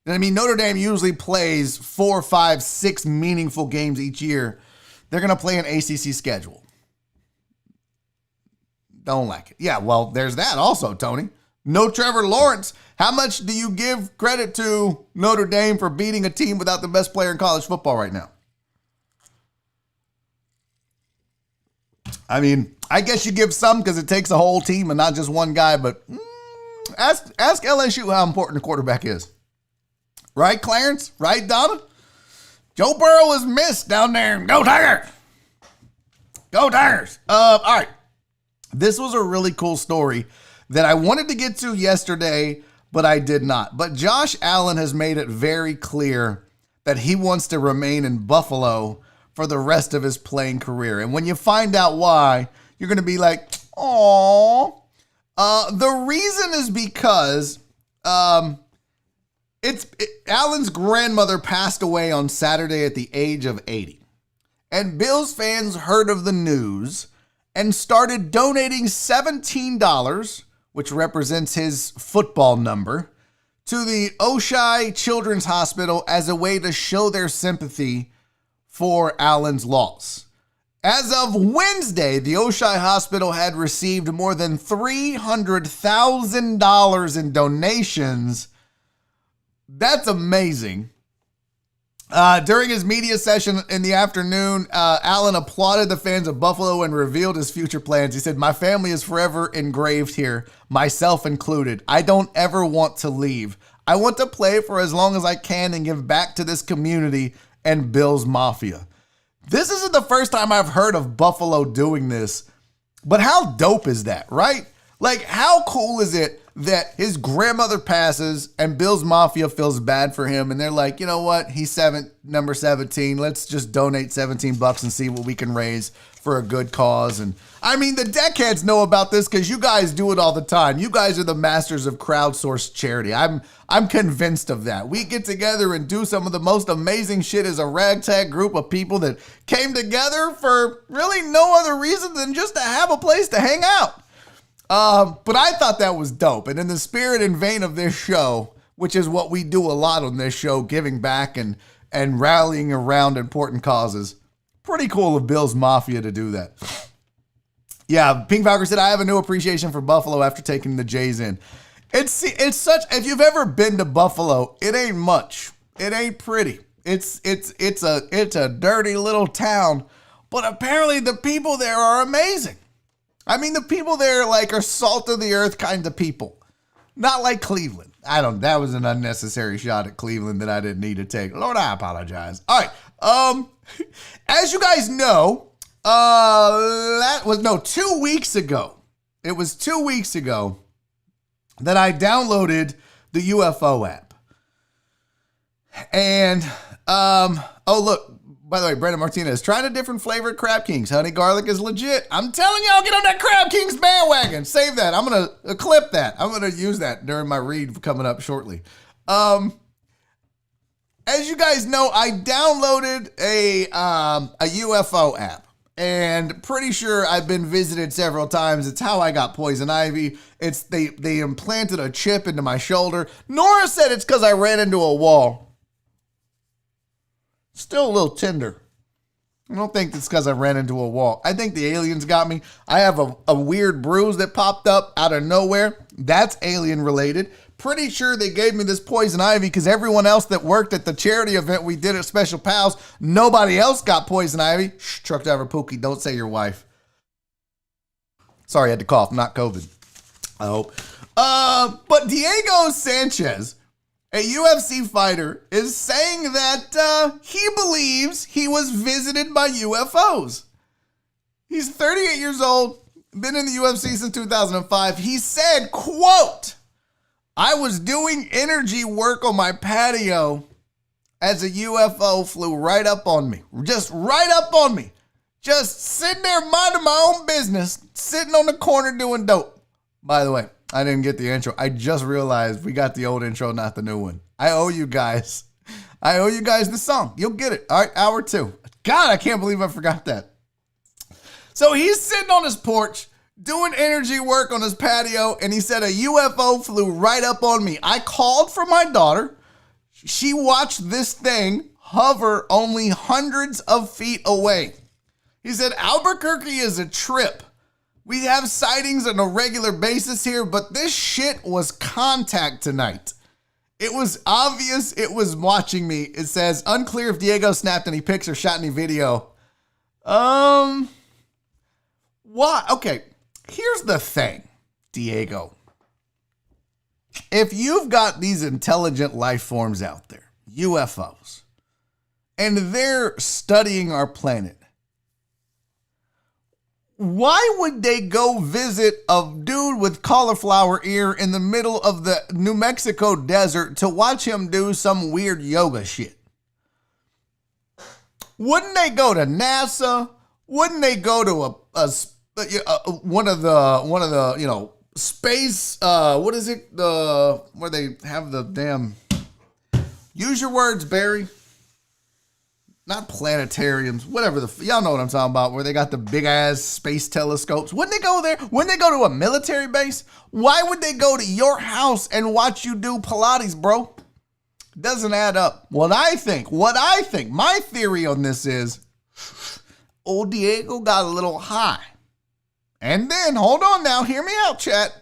I mean, Notre Dame usually plays 4, 5, 6 meaningful games each year. They're going to play an ACC schedule. Don't like it. Yeah, well, there's that also, Tony. No Trevor Lawrence. How much do you give credit to Notre Dame for beating a team without the best player in college football right now? I mean, I guess you give some because it takes a whole team and not just one guy, but ask LSU how important the quarterback is. Right, Clarence? Right, Donna? Joe Burrow is missed down there. Go Tigers! Go Tigers! All right. This was a really cool story that I wanted to get to yesterday, but I did not. But Josh Allen has made it very clear that he wants to remain in Buffalo for the rest of his playing career. And when you find out why, you're going to be like, "Aww." The reason is because Allen's grandmother passed away on Saturday at the age of 80. And Bills fans heard of the news and started donating $17, which represents his football number, to the OOOHHH Children's Hospital as a way to show their sympathy for Allen's loss. As of Wednesday, the OOOHHH Hospital had received more than $300,000 in donations. That's amazing. During his media session in the afternoon, Allen applauded the fans of Buffalo and revealed his future plans. He said, "My family is forever engraved here, myself included. I don't ever want to leave. I want to play for as long as I can and give back to this community and Bills Mafia." This isn't the first time I've heard of Buffalo doing this, but how dope is that, right? Like, how cool is it that his grandmother passes and Bills Mafia feels bad for him, and they're like, you know what? He's number 17. Let's just donate $17 and see what we can raise for a good cause. And I mean, the deckheads know about this because you guys do it all the time. You guys are the masters of crowdsourced charity. I'm convinced of that. We get together and do some of the most amazing shit as a ragtag group of people that came together for really no other reason than just to have a place to hang out. But I thought that was dope. And in the spirit and vein of this show, which is what we do a lot on this show, giving back and rallying around important causes, pretty cool of Bills Mafia to do that. Yeah, Pink Falcon said, "I have a new appreciation for Buffalo after taking the Jays in." It's such, if you've ever been to Buffalo, it ain't much. It ain't pretty. It's a dirty little town, but apparently the people there are amazing. I mean, the people there are salt of the earth kind of people. Not like Cleveland. That was an unnecessary shot at Cleveland that I didn't need to take. Lord, I apologize. All right. As you guys know, 2 weeks ago. It was 2 weeks ago that I downloaded the UFO app. And, look. By the way, Brandon Martinez, trying a different flavor at Crab Kings. Honey garlic is legit. I'm telling y'all, get on that Crab Kings bandwagon. Save that. I'm going to clip that. I'm going to use that during my read coming up shortly. as you guys know, I downloaded a UFO app, and pretty sure I've been visited several times. It's how I got poison ivy. It's they implanted a chip into my shoulder. Nora said it's because I ran into a wall. Still a little tender. I don't think it's because I ran into a wall. I think the aliens got me. I have a weird bruise that popped up out of nowhere. That's alien related. Pretty sure they gave me this poison ivy because everyone else that worked at the charity event we did at Special Pals, nobody else got poison ivy. Shh, truck driver Pookie, don't say your wife. Sorry, I had to cough, not COVID. I hope. But Diego Sanchez, a UFC fighter, is saying that he believes he was visited by UFOs. He's 38 years old, been in the UFC since 2005. He said, quote, "I was doing energy work on my patio as a UFO flew right up on me. Just right up on me. Just sitting there minding my own business, sitting on the corner doing dope." By the way, I didn't get the intro. I just realized we got the old intro, not the new one. I owe you guys the song. You'll get it. All right, hour 2. God, I can't believe I forgot that. So he's sitting on his porch doing energy work on his patio, and he said a UFO flew right up on me. I called for my daughter. She watched this thing hover only hundreds of feet away. He said Albuquerque is a trip. We have sightings on a regular basis here, but this shit was contact tonight. It was obvious it was watching me. It says, unclear if Diego snapped any pics or shot any video. Why? Okay, here's the thing, Diego. If you've got these intelligent life forms out there, UFOs, and they're studying our planet, why would they go visit a dude with cauliflower ear in the middle of the New Mexico desert to watch him do some weird yoga shit? Wouldn't they go to NASA? Wouldn't they go to one of the space? What is it? Where they have the damn. Use your words, Barry. Not planetariums, whatever y'all know what I'm talking about, where they got the big ass space telescopes. Wouldn't they go there? Wouldn't they go to a military base? Why would they go to your house and watch you do Pilates, bro? Doesn't add up. What I think, my theory on this is, old Diego got a little high. And then, hold on now, hear me out, chat.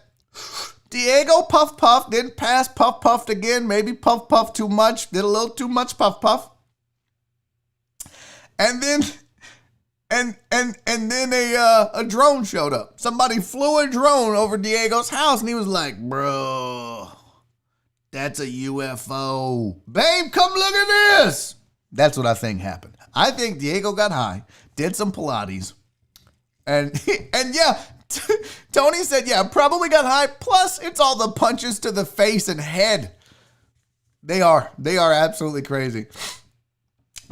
Diego puff, didn't pass, puffed again, maybe puff too much, did a little too much puff. And then a drone showed up. Somebody flew a drone over Diego's house, and he was like, "Bro, that's a UFO. Babe, come look at this." That's what I think happened. I think Diego got high, did some Pilates, and yeah, Tony said, yeah, probably got high. Plus, it's all the punches to the face and head. They are absolutely crazy.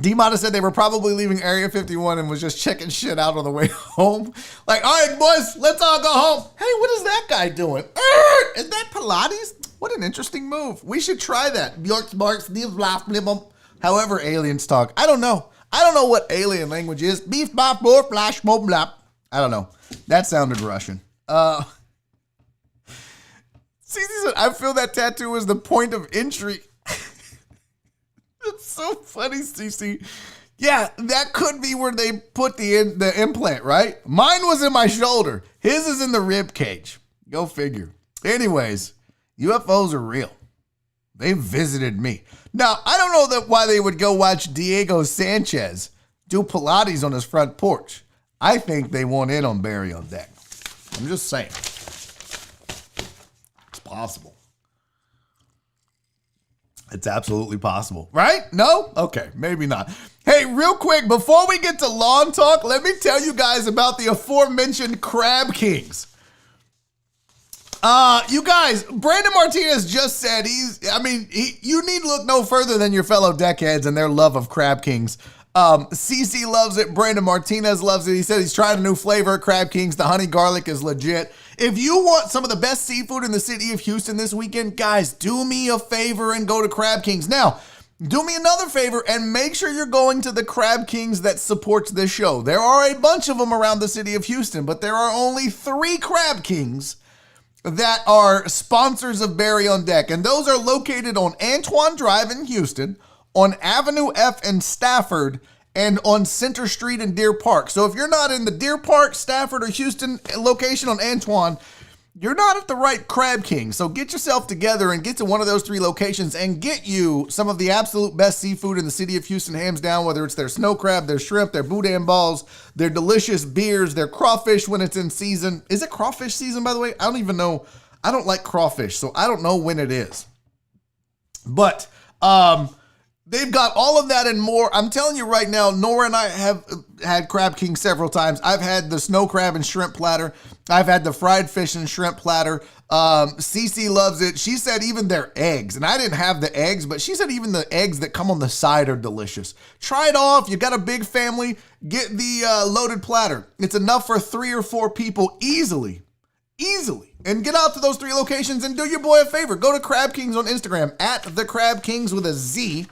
D-Mata said they were probably leaving Area 51 and was just checking shit out on the way home. Like, all right, boys, let's all go home. Hey, what is that guy doing? Is that Pilates? What an interesting move. We should try that. However aliens talk. I don't know. I don't know what alien language is. Beef, bop, blor, flash, mob, blap. I don't know. That sounded Russian. Cece said, I feel that tattoo is the point of entry. It's so funny, Cece. Yeah, that could be where they put the implant, right? Mine was in my shoulder. His is in the rib cage. Go figure. Anyways, UFOs are real. They visited me. Now, I don't know why they would go watch Diego Sanchez do Pilates on his front porch. I think they want in on Barry on deck. I'm just saying. It's possible. It's absolutely possible, right? No? Okay, maybe not. Hey, real quick, before we get to lawn talk, let me tell you guys about the aforementioned Crab Kings. You guys, Brandon Martinez just said you need to look no further than your fellow deckheads and their love of Crab Kings. CC loves it. Brandon Martinez loves it. He said he's trying a new flavor at Crab Kings. The honey garlic is legit. If you want some of the best seafood in the city of Houston this weekend, guys, do me a favor and go to Crab Kings. Now, do me another favor and make sure you're going to the Crab Kings that supports this show. There are a bunch of them around the city of Houston, but there are only 3 Crab Kings that are sponsors of Barry on Deck, and those are located on Antoine Drive in Houston, on Avenue F in Stafford, and on Center Street in Deer Park. So if you're not in the Deer Park, Stafford, or Houston location on Antoine, you're not at the right Crab King. So get yourself together and get to one of those 3 locations and get you some of the absolute best seafood in the city of Houston, hands down, whether it's their snow crab, their shrimp, their boudin balls, their delicious beers, their crawfish when it's in season. Is it crawfish season, by the way? I don't even know. I don't like crawfish, so I don't know when it is. But they've got all of that and more. I'm telling you right now, Nora and I have had Crab King several times. I've had the snow crab and shrimp platter. I've had the fried fish and shrimp platter. Cece loves it. She said even their eggs, and I didn't have the eggs, but she said even the eggs that come on the side are delicious. Try it all. If you got a big family, get the loaded platter. It's enough for 3 or 4 people easily. And get out to those 3 locations and do your boy a favor. Go to Crab Kings on Instagram, at the Crab Kings with a Z,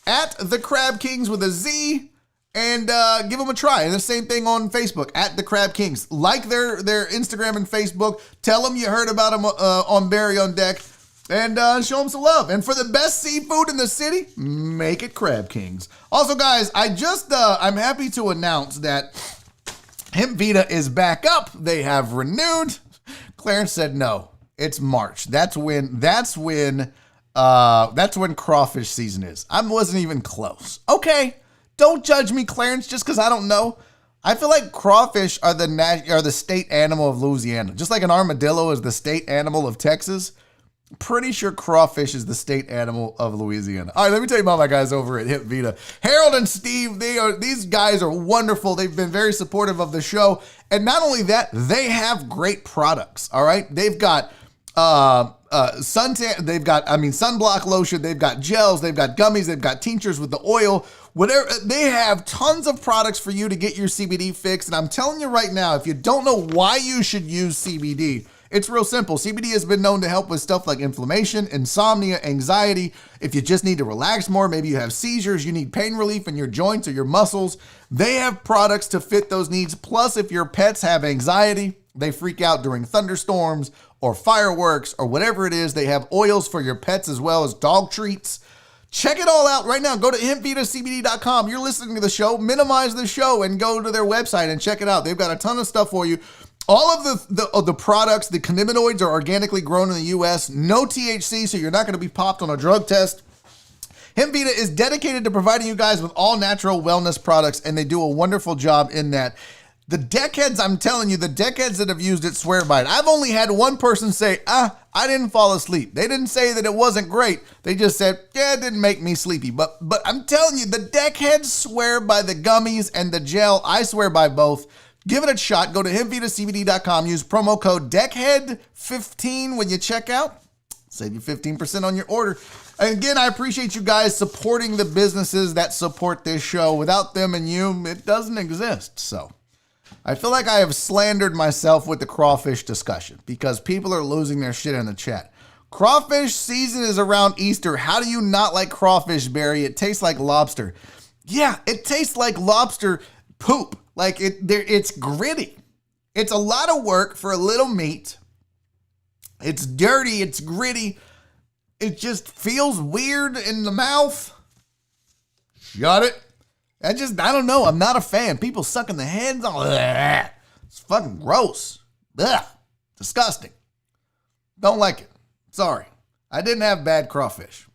at the Crab Kings with a Z, and give them a try. And the same thing on Facebook, at the Crab Kings. Like their Instagram and Facebook. Tell them you heard about them on Barry on Deck, and show them some love. And for the best seafood in the city, make it Crab Kings. Also, guys, I'm happy to announce that Hemp Vita is back up. They have renewed. Clarence said no. It's March. That's when crawfish season is. I wasn't even close. Okay, don't judge me, Clarence, just because I don't know. I feel like crawfish are the state animal of Louisiana, just like an armadillo is the state animal of Texas. Pretty sure crawfish is the state animal of Louisiana. All right, let me tell you about my guys over at Hip Vita. Harold and Steve, these guys are wonderful. They've been very supportive of the show. And not only that, they have great products, all right? They've got sunblock lotion, they've got gels, they've got gummies, they've got tinctures with the oil, whatever. They have tons of products for you to get your CBD fix. And I'm telling you right now, if you don't know why you should use CBD, it's real simple. CBD has been known to help with stuff like inflammation, insomnia, anxiety. If you just need to relax more, maybe you have seizures, you need pain relief in your joints or your muscles, they have products to fit those needs. Plus, if your pets have anxiety, they freak out during thunderstorms or fireworks or whatever it is, they have oils for your pets as well as dog treats. Check it all out right now. Go to hempvitacbd.com. You're listening to the show, minimize the show and go to their website and check it out. They've got a ton of stuff for you. All of the products, the cannabinoids are organically grown in the U.S., no THC, so you're not going to be popped on a drug test. Hemp Vita is dedicated to providing you guys with all natural wellness products, and they do a wonderful job in that. The deckheads, I'm telling you, the deckheads that have used it swear by it. I've only had one person say, I didn't fall asleep. They didn't say that it wasn't great. They just said, yeah, it didn't make me sleepy. But I'm telling you, the deckheads swear by the gummies and the gel. I swear by both. Give it a shot. Go to hempvitacbd.com. Use promo code DECKHEAD15 when you check out. Save you 15% on your order. And again, I appreciate you guys supporting the businesses that support this show. Without them and you, it doesn't exist. So I feel like I have slandered myself with the crawfish discussion because people are losing their shit in the chat. Crawfish season is around Easter. How do you not like crawfish, Barry? It tastes like lobster. Yeah, it tastes like lobster poop. Like it's gritty. It's a lot of work for a little meat. It's dirty. It's gritty. It just feels weird in the mouth. Got it? I don't know. I'm not a fan. People sucking the heads on. It's fucking gross. Ugh. Disgusting. Don't like it. Sorry. I didn't have bad crawfish.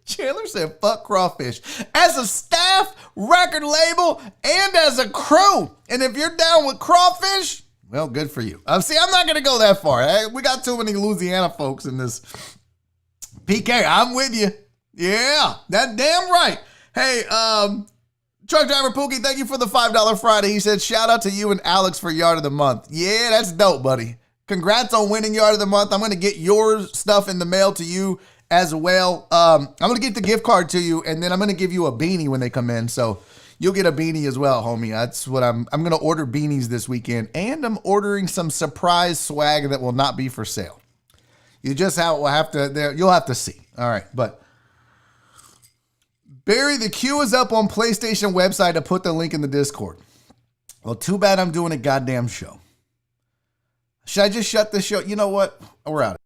Chandler said, fuck crawfish. As a staff, record label, and as a crew. And if you're down with crawfish, well, good for you. See, I'm not going to go that far. We got too many Louisiana folks in this. PK, I'm with you. Yeah, that damn right. Hey, Truck Driver Pookie, thank you for the $5 Friday. He said, shout out to you and Alex for Yard of the Month. Yeah, that's dope, buddy. Congrats on winning Yard of the Month. I'm going to get your stuff in the mail to you as well. I'm going to get the gift card to you, and then I'm going to give you a beanie when they come in. So you'll get a beanie as well, homie. That's what I'm going to order beanies this weekend, and I'm ordering some surprise swag that will not be for sale. You just you'll have to see. All right, but Barry, the queue is up on PlayStation website to put the link in the Discord. Well, too bad I'm doing a goddamn show. Should I just shut the show? You know what? We're out.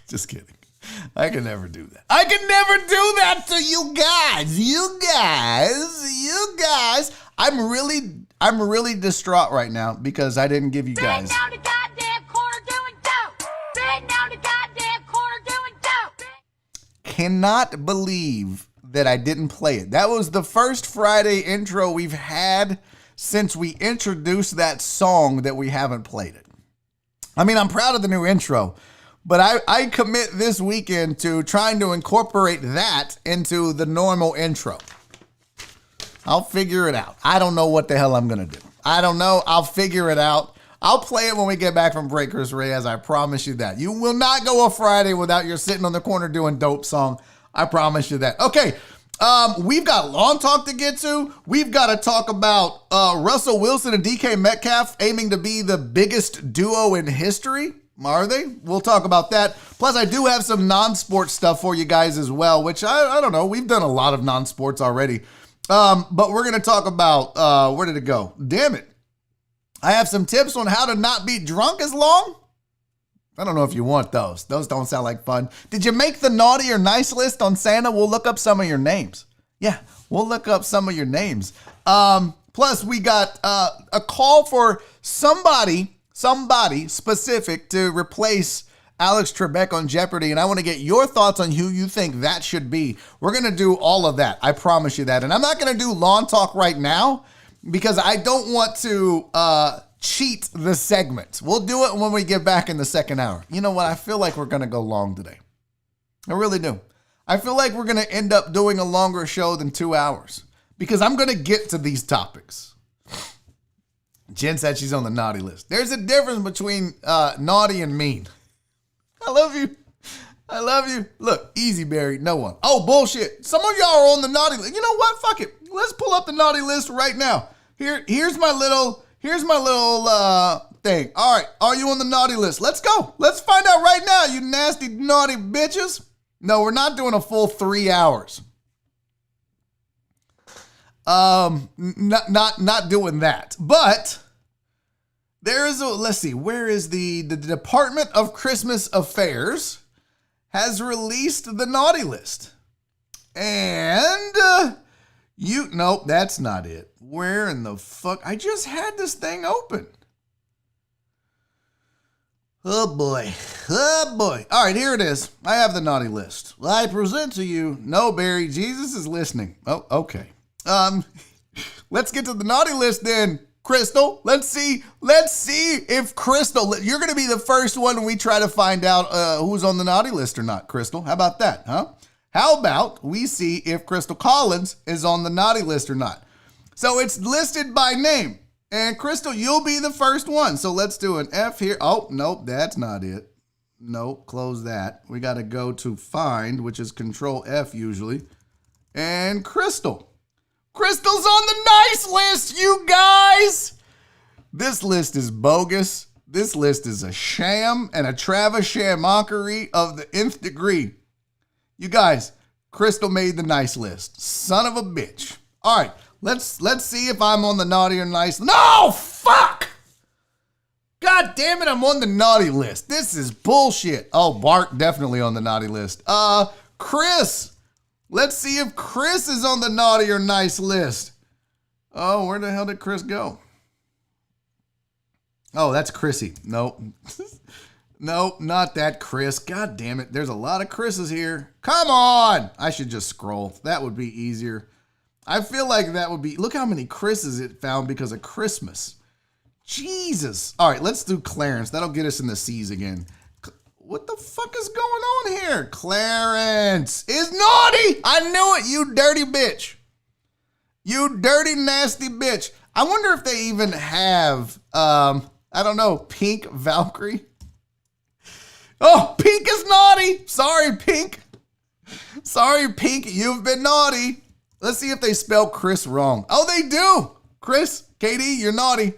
Just kidding. I can never do that. I can never do that to you guys. You guys. I'm really distraught right now because I didn't give you guys. Bang down the goddamn corner doing dope. Bang down the goddamn corner doing dope. Cannot believe that I didn't play it. That was the first Friday intro we've had since we introduced that song that we haven't played it. I mean, I'm proud of the new intro. But I commit this weekend to trying to incorporate that into the normal intro. I'll figure it out. I don't know what the hell I'm going to do. I don't know. I'll figure it out. I'll play it when we get back from break, Chris Reyes. I promise you that. You will not go a Friday without your sitting on the corner doing dope song. I promise you that. Okay. We've got long talk to get to. We've got to talk about Russell Wilson and DK Metcalf aiming to be the biggest duo in history. Are they? We'll talk about that. Plus, I do have some non-sports stuff for you guys as well, which I don't know. We've done a lot of non-sports already. But we're going to talk about, where did it go? Damn it. I have some tips on how to not be drunk as long. I don't know if you want those. Those don't sound like fun. Did you make the naughty or nice list on Santa? We'll look up some of your names. Yeah, we'll look up some of your names. Plus, we got a call for somebody specific to replace Alex Trebek on Jeopardy, and I want to get your thoughts on who you think that should be. We're going to do all of that. I promise you that. And I'm not going to do lawn talk right now because I don't want to cheat the segment. We'll do it when we get back in the second hour. You know what? I feel like we're going to go long today. I really do. I feel like we're going to end up doing a longer show than 2 hours because I'm going to get to these topics. Jen said she's on the naughty list. There's a difference between naughty and mean. I love you. I love you. Look, easy, Barry. No one. Oh, bullshit. Some of y'all are on the naughty list. You know what? Fuck it. Let's pull up the naughty list right now. Here's my little thing. All right. Are you on the naughty list? Let's go. Let's find out right now, you nasty, naughty bitches. No, we're not doing a full 3 hours. Not doing that, but there is let's see, where is the Department of Christmas Affairs has released the naughty list. And, nope, that's not it. Where in the fuck? I just had this thing open. Oh boy. All right, here it is. I have the naughty list. I present to you, no, Barry, Jesus is listening. Oh, okay. Let's get to the naughty list then, Crystal. Let's see if Crystal, you're going to be the first one when we try to find out who's on the naughty list or not, Crystal. How about that, huh? How about we see if Crystal Collins is on the naughty list or not? So it's listed by name. And Crystal, you'll be the first one. So let's do an F here. Oh, nope, that's not it. Nope, close that. We got to go to find, which is Control F usually. And Crystal. Crystal's on the nice list, you guys. This list is bogus. This list is a sham and a Travis-sham mockery of the nth degree. You guys, Crystal made the nice list. Son of a bitch. All right, let's see if I'm on the naughty or nice. No, fuck! God damn it, I'm on the naughty list. This is bullshit. Oh, Bart definitely on the naughty list. Chris. Let's see if Chris is on the naughty or nice list. Oh, where the hell did Chris go? Oh, that's Chrissy. Nope. Nope, not that Chris. God damn it. There's a lot of Chris's here. Come on. I should just scroll. That would be easier. I feel like that would be... Look how many Chris's it found because of Christmas. Jesus. All right, let's do Clarence. That'll get us in the C's again. What the fuck is going on here? Clarence is naughty. I knew it, you dirty bitch. You dirty, nasty bitch. I wonder if they even have, I don't know, Pink Valkyrie. Oh, Pink is naughty. Sorry, Pink. Sorry, Pink, you've been naughty. Let's see if they spell Chris wrong. Oh, they do. Chris, Katie, you're naughty.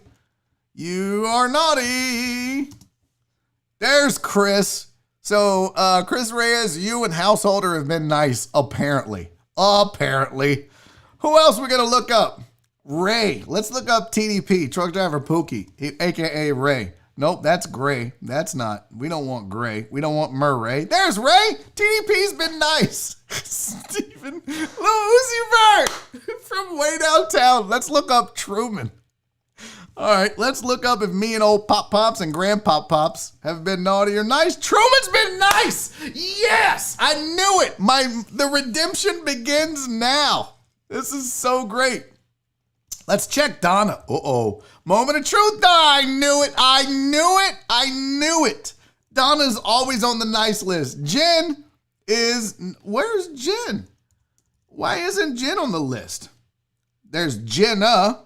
You are naughty. There's Chris. So, Chris Reyes, you and Householder have been nice, apparently. Apparently. Who else we gonna look up? Ray. Let's look up TDP, truck driver Pookie, aka Ray. Nope, that's Gray. That's not. We don't want Gray. We don't want Murray. There's Ray. TDP's been nice. Stephen Uzi Vert from way downtown. Let's look up Truman. All right, let's look up if me and old Pop Pops and Grandpop Pops have been naughty or nice. Truman's been nice. Yes, I knew it. The redemption begins now. This is so great. Let's check Donna. Uh-oh. Moment of truth. I knew it. I knew it. I knew it. Donna's always on the nice list. Jen is, where's Jen? Why isn't Jen on the list? There's Jenna.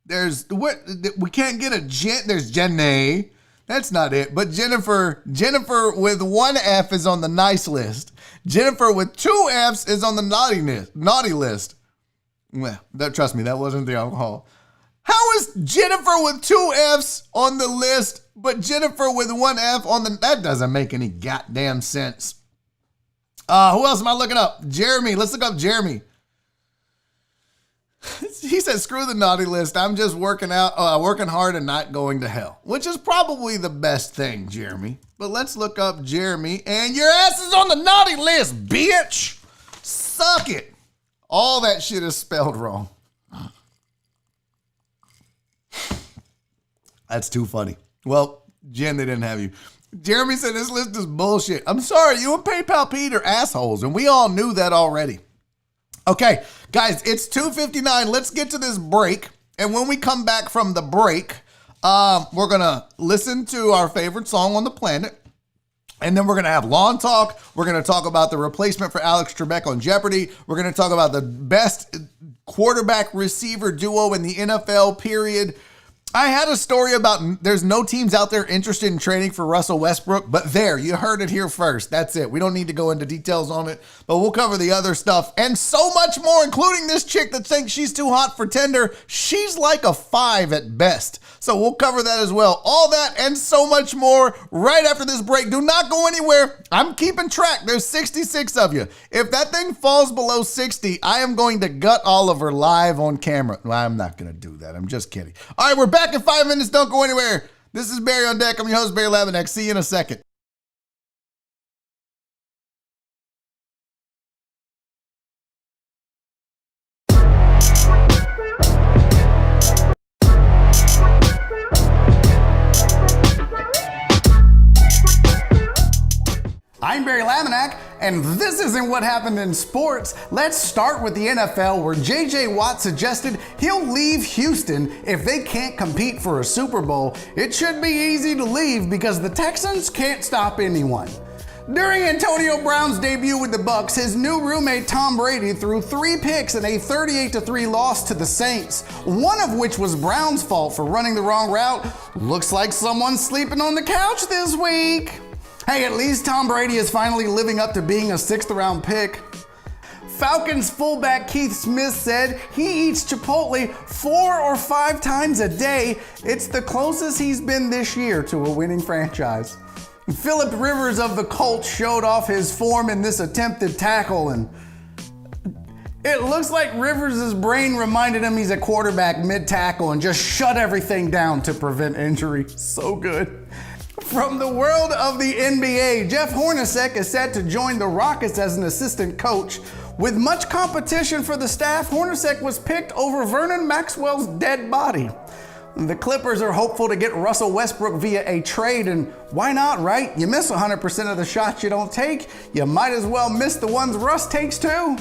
There's, what, we can't get a Jen. There's Jenny. That's not it. But Jennifer with one F is on the nice list. Jennifer with two Fs is on the naughty list. Well, trust me, that wasn't the alcohol. How is Jennifer with two Fs on the list, but Jennifer with one F on the... That doesn't make any goddamn sense. Who else am I looking up? Jeremy. Let's look up Jeremy. He said, screw the naughty list. I'm just working hard and not going to hell, which is probably the best thing, Jeremy. But let's look up Jeremy, and your ass is on the naughty list, bitch. Suck it. All that shit is spelled wrong. That's too funny. Well, Jen, they didn't have you. Jeremy said this list is bullshit. I'm sorry, you and PayPal Pete are assholes, and we all knew that already. Okay, guys, it's 2:59. Let's get to this break. And when we come back from the break, we're going to listen to our favorite song on the planet. And then we're going to have lawn talk. We're going to talk about the replacement for Alex Trebek on Jeopardy. We're going to talk about the best quarterback receiver duo in the NFL, period. I had a story about there's no teams out there interested in trading for Russell Westbrook, but there, you heard it here first. That's it. We don't need to go into details on it, but we'll cover the other stuff and so much more, including this chick that thinks she's too hot for Tinder. She's like a 5 at best. So we'll cover that as well. All that and so much more right after this break. Do not go anywhere. I'm keeping track. There's 66 of you. If that thing falls below 60, I am going to gut Oliver live on camera. Well, I'm not going to do that. I'm just kidding. All right, we're back in 5 minutes. Don't go anywhere. This is Barry on Deck. I'm your host, Barry Laminack. See you in a second. I'm Barry Laminack, and this isn't what happened in sports. Let's start with the NFL, where J.J. Watt suggested he'll leave Houston if they can't compete for a Super Bowl. It should be easy to leave because the Texans can't stop anyone. During Antonio Brown's debut with the Bucs, his new roommate Tom Brady threw 3 picks in a 38-3 loss to the Saints, one of which was Brown's fault for running the wrong route. Looks like someone's sleeping on the couch this week. Hey, at least Tom Brady is finally living up to being a 6th-round pick. Falcons fullback Keith Smith said he eats Chipotle 4 or 5 times a day. It's the closest he's been this year to a winning franchise. Phillip Rivers of the Colts showed off his form in this attempted tackle, and it looks like Rivers' brain reminded him he's a quarterback mid-tackle and just shut everything down to prevent injury. So good. From the world of the NBA, Jeff Hornacek is set to join the Rockets as an assistant coach. With much competition for the staff, Hornacek was picked over Vernon Maxwell's dead body. The Clippers are hopeful to get Russell Westbrook via a trade, and why not, right? You miss 100% of the shots you don't take, you might as well miss the ones Russ takes too.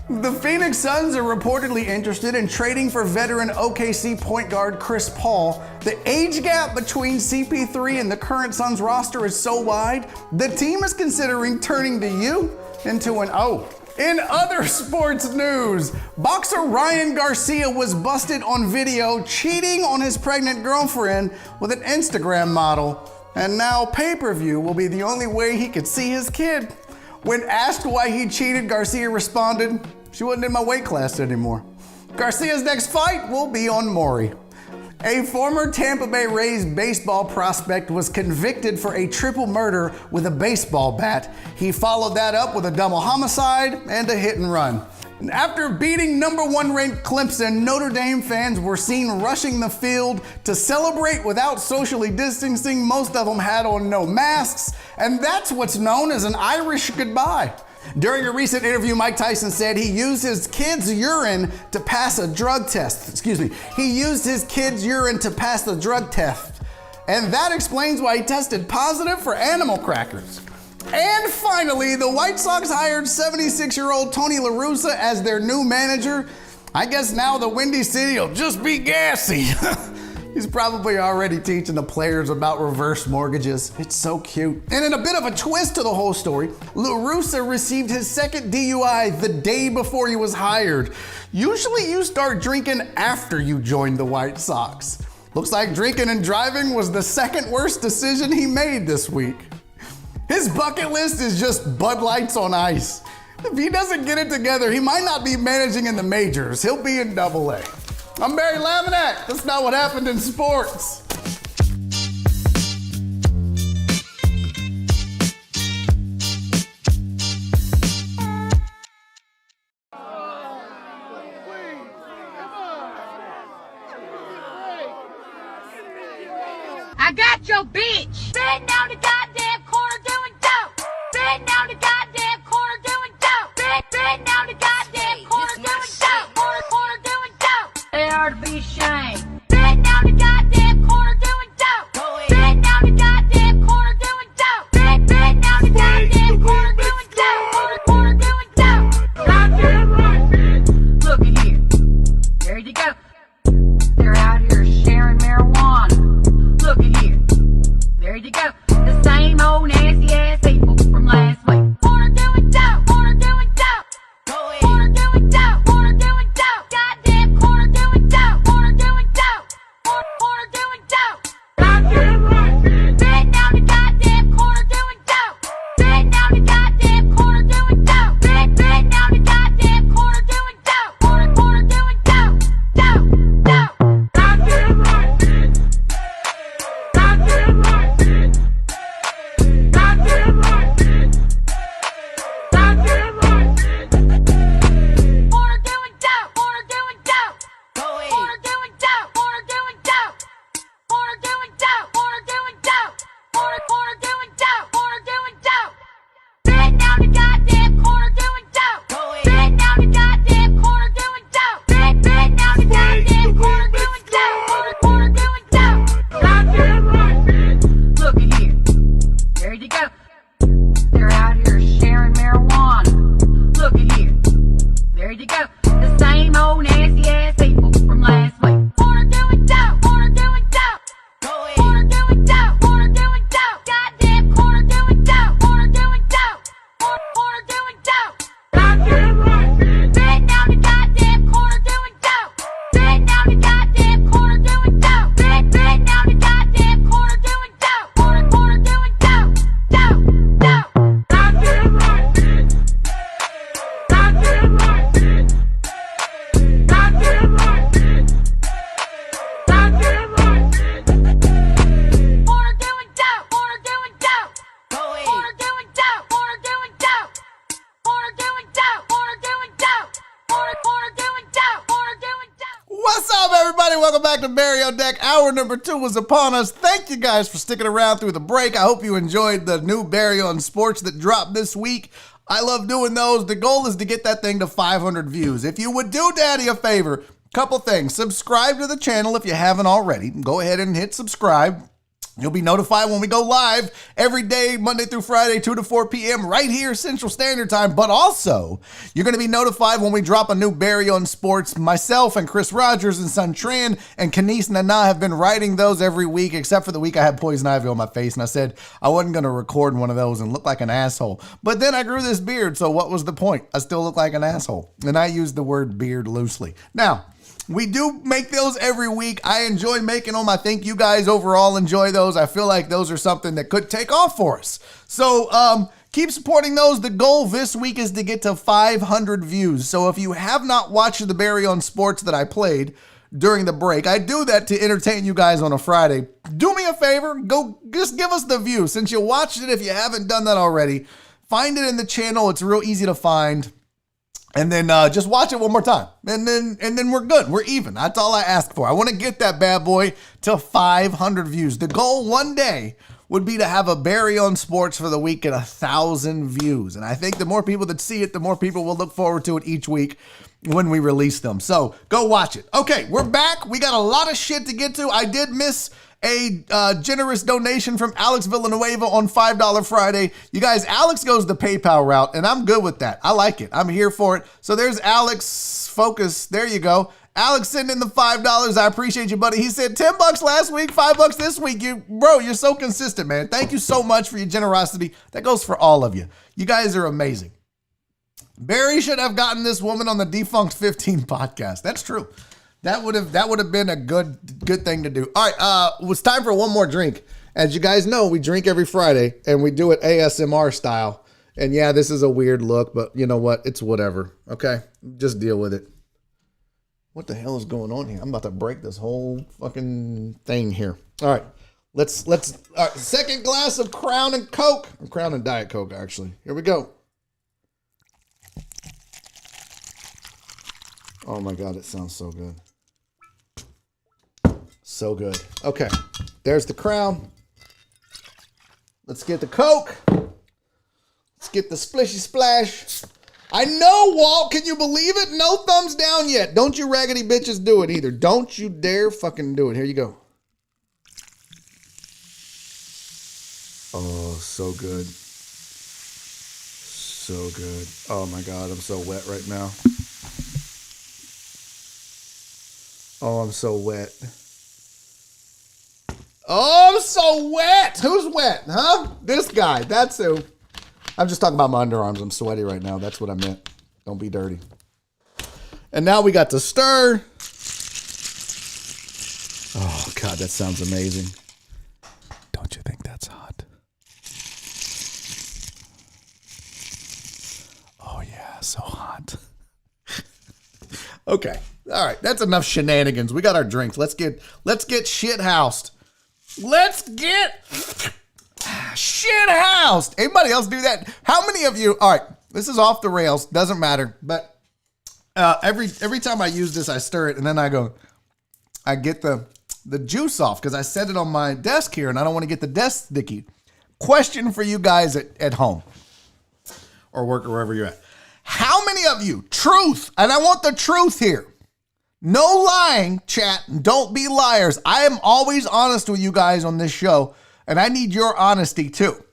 The Phoenix Suns are reportedly interested in trading for veteran OKC point guard Chris Paul. The age gap between CP3 and the current Suns roster is so wide, the team is considering turning the U into an O. In other sports news, boxer Ryan Garcia was busted on video cheating on his pregnant girlfriend with an Instagram model. And now pay-per-view will be the only way he could see his kid. When asked why he cheated, Garcia responded, "She wasn't in my weight class anymore." Garcia's next fight will be on Maury. A former Tampa Bay Rays baseball prospect was convicted for a triple murder with a baseball bat. He followed that up with a double homicide and a hit and run. After beating number 1 ranked Clemson, Notre Dame fans were seen rushing the field to celebrate without socially distancing. Most of them had on no masks, and that's what's known as an Irish goodbye. During a recent interview, Mike Tyson said he used his kid's urine to pass a drug test. He used his kid's urine to pass the drug test. And that explains why he tested positive for animal crackers. And finally, the White Sox hired 76-year-old Tony La Russa as their new manager. I guess now the Windy City will just be gassy. He's probably already teaching the players about reverse mortgages. It's so cute. And in a bit of a twist to the whole story, La Russa received his second DUI the day before he was hired. Usually you start drinking after you join the White Sox. Looks like drinking and driving was the second worst decision he made this week. His bucket list is just Bud Lights on ice. If he doesn't get it together, he might not be managing in the majors. He'll be in AA. I'm Barry Laminack. That's not what happened in sports. I got your bitch. Sitting down the goddamn corner doing dope. Sitting down the goddamn corner doing dope. Sitting down the goddamn corner doing dope. Corner doing dope. They are to be ashamed. Sitting down the goddamn corner doing dope. Sitting down the goddamn corner doing dope. Sitting down the goddamn corner doing dope. Corner doing dope. Goddamn right, bitch. Look at here. There you go. They're out here sharing marijuana. Look at here. There you go. The same old nasty ass people from last week. Corner doing dope. Corner doing dope. Corner doing dope. Corner doing dope. Goddamn corner doing dope. Corner doing dope. Corner doing dope. Goddamn right, bitch. Sitting down the goddamn corner doing dope. Sitting down the goddamn corner doing dope. Sitting down the goddamn corner doing dope. Corner doing dope. Dope. Goddamn right, bitch. Goddamn right, bitch. Goddamn right, bitch. Goddamn right, bitch. Corner doing dope. Corner doing dope. Corner doing dope. Corner doing dope. Corner doing dope. Corner doing dope. Corner doing dope. Corner doing dope. Sitting down the goddamn corner doing dope. Sitting down the goddamn corner doing dope. Sitting down the goddamn corner doing dope. Corner doing dope. Goddamn right, bitch. Look at here. There you go. They're out here sharing marijuana. Look at here. There you go. The same old nasty ass people from last week. Corner doing dope. Corner doing dope. Corner doing dope. Corner doing dope. Goddamn corner doing dope. Corner doing dope. Corner doing dope. Goddamn right, bitch. Sitting down the goddamn corner doing dope. Sitting down the goddamn corner doing dope. Sitting down the goddamn corner doing dope. Corner doing dope. Dope. Goddamn right, bitch. Goddamn right, bitch. Goddamn right, bitch. Goddamn right, bitch. Corner doing dope. Corner doing dope. Corner doing dope. Corner doing dope. Corner doing dope. Corner doing dope. Corner doing dope. Corner doing dope. What's up, everybody? Welcome back to Barry on Deck. Hour number 2 is upon us. Thank you guys for sticking around through the break. I hope you enjoyed the new Barry on Sports that dropped this week. I love doing those. The goal is to get that thing to 500 views. If you would do Daddy a favor, couple things. Subscribe to the channel if you haven't already. Go ahead and hit subscribe. You'll be notified when we go live every day, Monday through Friday, 2 to 4 p.m. right here, Central Standard Time. But also, you're going to be notified when we drop a new Barry on Sports. Myself and Chris Rogers and Son Tran and Kanice Nana have been writing those every week, except for the week I had poison ivy on my face. And I said I wasn't going to record one of those and look like an asshole. But then I grew this beard, so what was the point? I still look like an asshole. And I use the word beard loosely. Now, we do make those every week. I enjoy making them. I think you guys overall enjoy those. I feel like those are something that could take off for us. So keep supporting those. The goal this week is to get to 500 views. So if you have not watched the Barry on Sports that I played, during the break. I do that to entertain you guys on a Friday. Do me a favor, go just give us the view. Since you watched it, if you haven't done that already, find it in the channel. It's real easy to find. And then just watch it one more time. And then we're good. We're even. That's all I ask for. I want to get that bad boy to 500 views. The goal one day would be to have a Barry on Sports for the week at 1,000 views. And I think the more people that see it, the more people will look forward to it each week when we release them. So go watch it. Okay, we're back. We got a lot of shit to get to. I did miss a generous donation from Alex Villanueva on $5 Friday. You guys, Alex goes the PayPal route, and I'm good with that. I like it. I'm here for it. So there's Alex Focus. There you go. Alex sent in the $5. I appreciate you, buddy. He said $10 last week, $5 this week. You're so consistent, man. Thank you so much for your generosity. That goes for all of you. You guys are amazing. Barry should have gotten this woman on the Defunct 15 podcast. That's true. That would have been a good thing to do. All right, it's time for one more drink. As you guys know, we drink every Friday, and we do it ASMR style. And yeah, this is a weird look, but you know what? It's whatever. Okay, just deal with it. What the hell is going on here? I'm about to break this whole fucking thing here. All right, let's. All right, second glass of Crown and Coke. Crown and Diet Coke, actually. Here we go. Oh my God, it sounds so good. So good. Okay, there's the Crown. Let's get the Coke. Let's get the Splishy Splash. I know, Walt. Can you believe it? No thumbs down yet. Don't you raggedy bitches do it either. Don't you dare fucking do it. Here you go. Oh, so good. So good. Oh my God, I'm so wet right now. Oh, I'm so wet. Oh, I'm so wet. Who's wet, huh? This guy. That's who. I'm just talking about my underarms. I'm sweaty right now. That's what I meant. Don't be dirty. And now we got to stir. Oh, God, that sounds amazing. Don't you think that's hot? Oh, yeah, so hot. Okay. All right, that's enough shenanigans. We got our drinks. Let's get shit housed. Let's get shit housed. Anybody else do that? How many of you? All right, this is off the rails. Doesn't matter. But every time I use this, I stir it and then I get the juice off because I set it on my desk here and I don't want to get the desk sticky. Question for you guys at home or work or wherever you're at. How many of you, truth, and I want the truth here. No lying, chat. Don't be liars. I am always honest with you guys on this show, and I need your honesty too.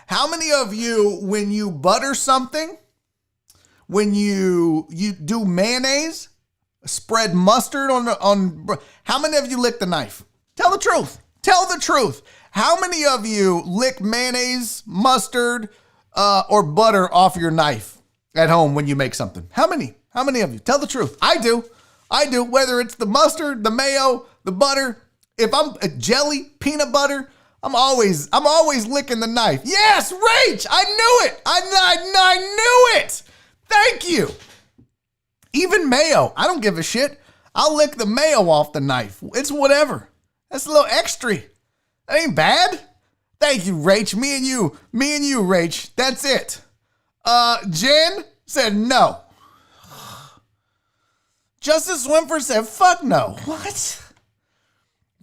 How many of you, when you butter something, when you do mayonnaise, spread mustard on, how many of you lick the knife? Tell the truth. Tell the truth. How many of you lick mayonnaise, mustard, or butter off your knife at home when you make something? How many? How many of you? Tell the truth. I do. Whether it's the mustard, the mayo, the butter. If I'm a jelly, peanut butter, I'm always licking the knife. Yes, Rach, I knew it. I knew it. Thank you. Even mayo, I don't give a shit. I'll lick the mayo off the knife. It's whatever. That's a little extra. That ain't bad. Thank you, Rach. Me and you, Rach. That's it. Jen said no. Justice Swinford said, fuck no. What?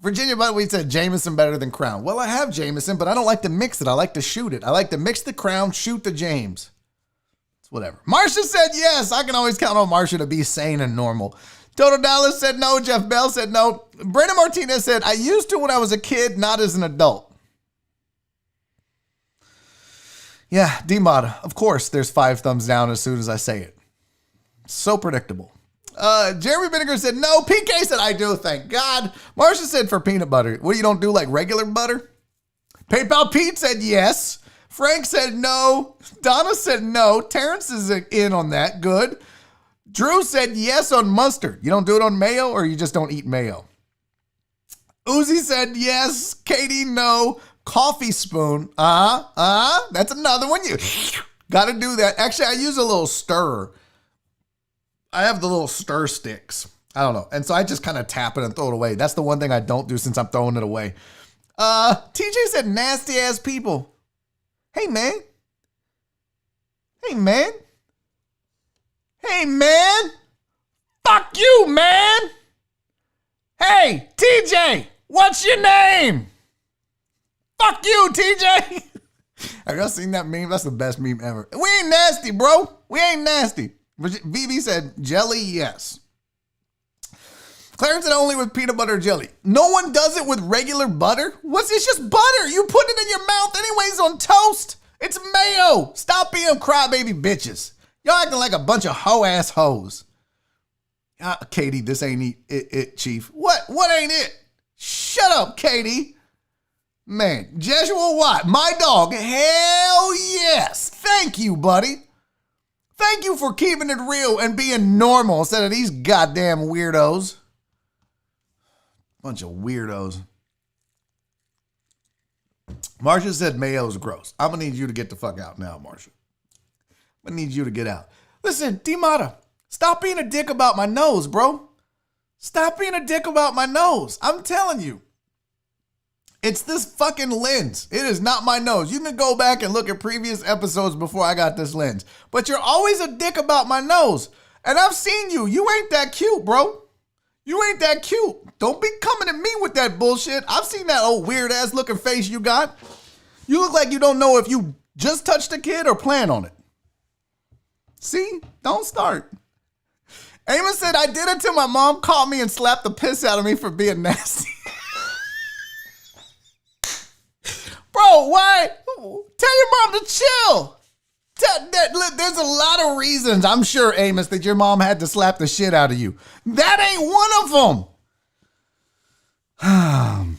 Virginia Butterweed said Jameson better than Crown. Well, I have Jameson, but I don't like to mix it. I like to shoot it. I like to mix the Crown, shoot the James. It's whatever. Marcia said yes. I can always count on Marcia to be sane and normal. Toto Dallas said no. Jeff Bell said no. Brandon Martinez said, I used to when I was a kid, not as an adult. Yeah, D-Mod, of course, there's 5 thumbs down as soon as I say it. So predictable. Jeremy Vinegar said no. PK said I do, thank God. Marcia said for peanut butter. What, you don't do like regular butter? PayPal Pete said yes. Frank said no. Donna said no. Terrence is in on that. Good. Drew said yes on mustard. You don't do it on mayo or you just don't eat mayo? Uzi said yes. Katie, no. Coffee spoon. That's another one. You got to do that. Actually, I use a little stirrer. I have the little stir sticks. I don't know. And so I just kind of tap it and throw it away. That's the one thing I don't do since I'm throwing it away. TJ said nasty ass people. Hey, man. Hey, man. Hey, man. Fuck you, man. Hey, TJ, what's your name? Fuck you, TJ. Have y'all seen that meme? That's the best meme ever. We ain't nasty, bro. We ain't nasty. VB said, jelly, yes. Clarence said only with peanut butter jelly. No one does it with regular butter? It's just butter. You put it in your mouth anyways on toast. It's mayo. Stop being crybaby bitches. Y'all acting like a bunch of hoe-ass hoes. Katie, this ain't it, Chief. What ain't it? Shut up, Katie. Man, Joshua Watt, my dog. Hell yes. Thank you, buddy. Thank you for keeping it real and being normal instead of these goddamn weirdos. Bunch of weirdos. Marsha said mayo's gross. I'm going to need you to get the fuck out now, Marsha. I'm going to need you to get out. Listen, D-Mata, stop being a dick about my nose, bro. Stop being a dick about my nose. I'm telling you. It's this fucking lens. It is not my nose. You can go back and look at previous episodes before I got this lens. But you're always a dick about my nose. And I've seen you. You ain't that cute, bro. You ain't that cute. Don't be coming at me with that bullshit. I've seen that old weird ass looking face you got. You look like you don't know if you just touched a kid or plan on it. See? Don't start. Amos said, I did it till my mom caught me and slapped the piss out of me for being nasty. Bro, why? Tell your mom to chill. There's a lot of reasons, I'm sure, Amos, that your mom had to slap the shit out of you. That ain't one of them.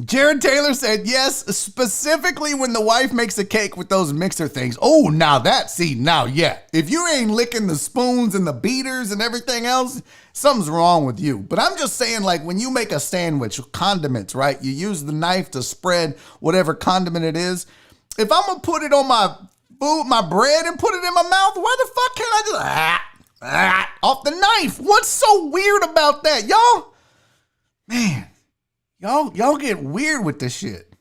Jared Taylor said, yes, specifically when the wife makes a cake with those mixer things. Oh, yeah. If you ain't licking the spoons and the beaters and everything else, something's wrong with you. But I'm just saying, like, when you make a sandwich, condiments, right? You use the knife to spread whatever condiment it is. If I'm going to put it on my food, my bread, and put it in my mouth, why the fuck can't I just off the knife? What's so weird about that? Y'all, man, y'all get weird with this shit.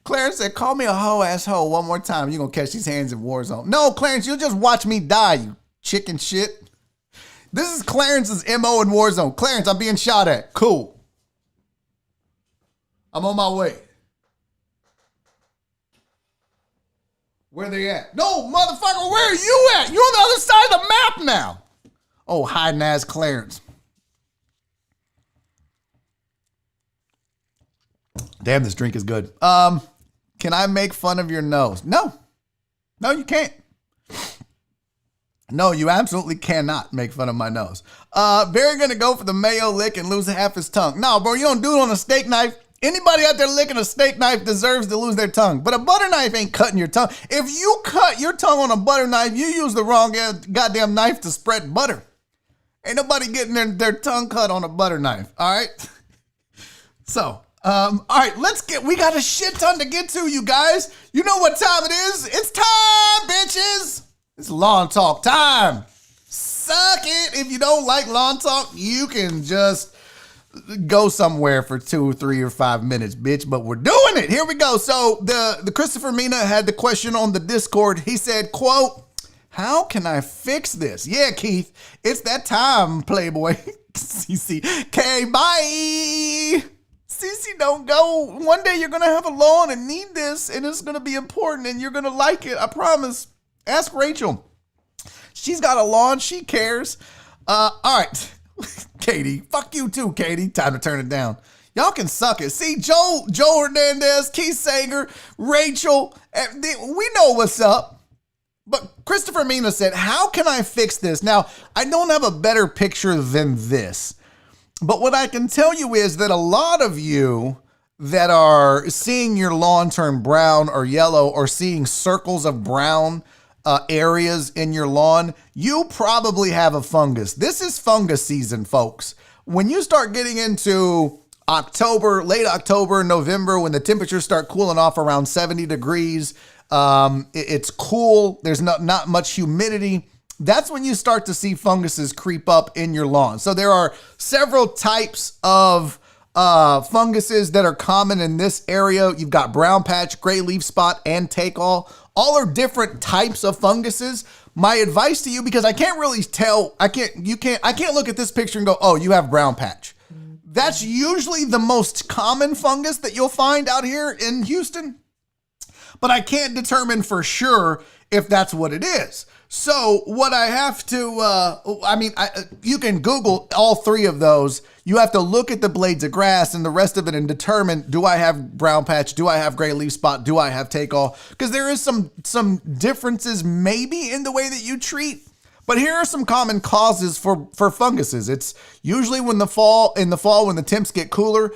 Clarence said, call me a hoe-ass hoe one more time. You're going to catch these hands in Warzone. No, Clarence, you'll just watch me die, you chicken shit. This is Clarence's MO in Warzone. Clarence, I'm being shot at. Cool. I'm on my way. Where they at? No, motherfucker, where are you at? You're on the other side of the map now. Oh, hi, Naz Clarence. Damn, this drink is good. Can I make fun of your nose? No. No, you can't. No, you absolutely cannot make fun of my nose. Barry gonna go for the mayo lick and lose half his tongue. No, bro, you don't do it on a steak knife. Anybody out there licking a steak knife deserves to lose their tongue. But a butter knife ain't cutting your tongue. If you cut your tongue on a butter knife, you use the wrong goddamn knife to spread butter. Ain't nobody getting their tongue cut on a butter knife, all right? So, all right, we got a shit ton to get to, you guys. You know what time it is? It's time, bitches. It's lawn talk time. Suck it. If you don't like lawn talk, you can just go somewhere for 2 or 3 or 5 minutes, bitch, but we're doing it. Here we go. So the Christopher Mina had the question on the Discord. He said, quote, how can I fix this? Yeah, Keith, it's that time, Playboy. CC, bye. CC, don't go. One day you're going to have a lawn and need this, and it's going to be important, and you're going to like it. I promise. Ask Rachel. She's got a lawn. She cares. All right. Katie, fuck you too, Katie. Time to turn it down. Y'all can suck it. See, Joe Hernandez, Keith Sager, Rachel, we know what's up. But Christopher Mina said, how can I fix this? Now, I don't have a better picture than this. But what I can tell you is that a lot of you that are seeing your lawn turn brown or yellow or seeing circles of brown areas in your lawn, you probably have a fungus. This is fungus season, folks. When you start getting into October, late October, November, when the temperatures start cooling off around 70 degrees, It's cool. There's not much humidity. That's when you start to see funguses creep up in your lawn. So there are several types of funguses that are common in this area. You've got brown patch, gray leaf spot, and take all. All are different types of funguses. My advice to you, because I can't really tell, I can't look at this picture and go, oh, you have brown patch. That's usually the most common fungus that you'll find out here in Houston, but I can't determine for sure if that's what it is. So what I have to, you can Google all three of those. You have to look at the blades of grass and the rest of it and determine, do I have brown patch? Do I have gray leaf spot? Do I have take all? Because there is some differences maybe in the way that you treat. But here are some common causes for funguses. It's usually in the fall when the temps get cooler,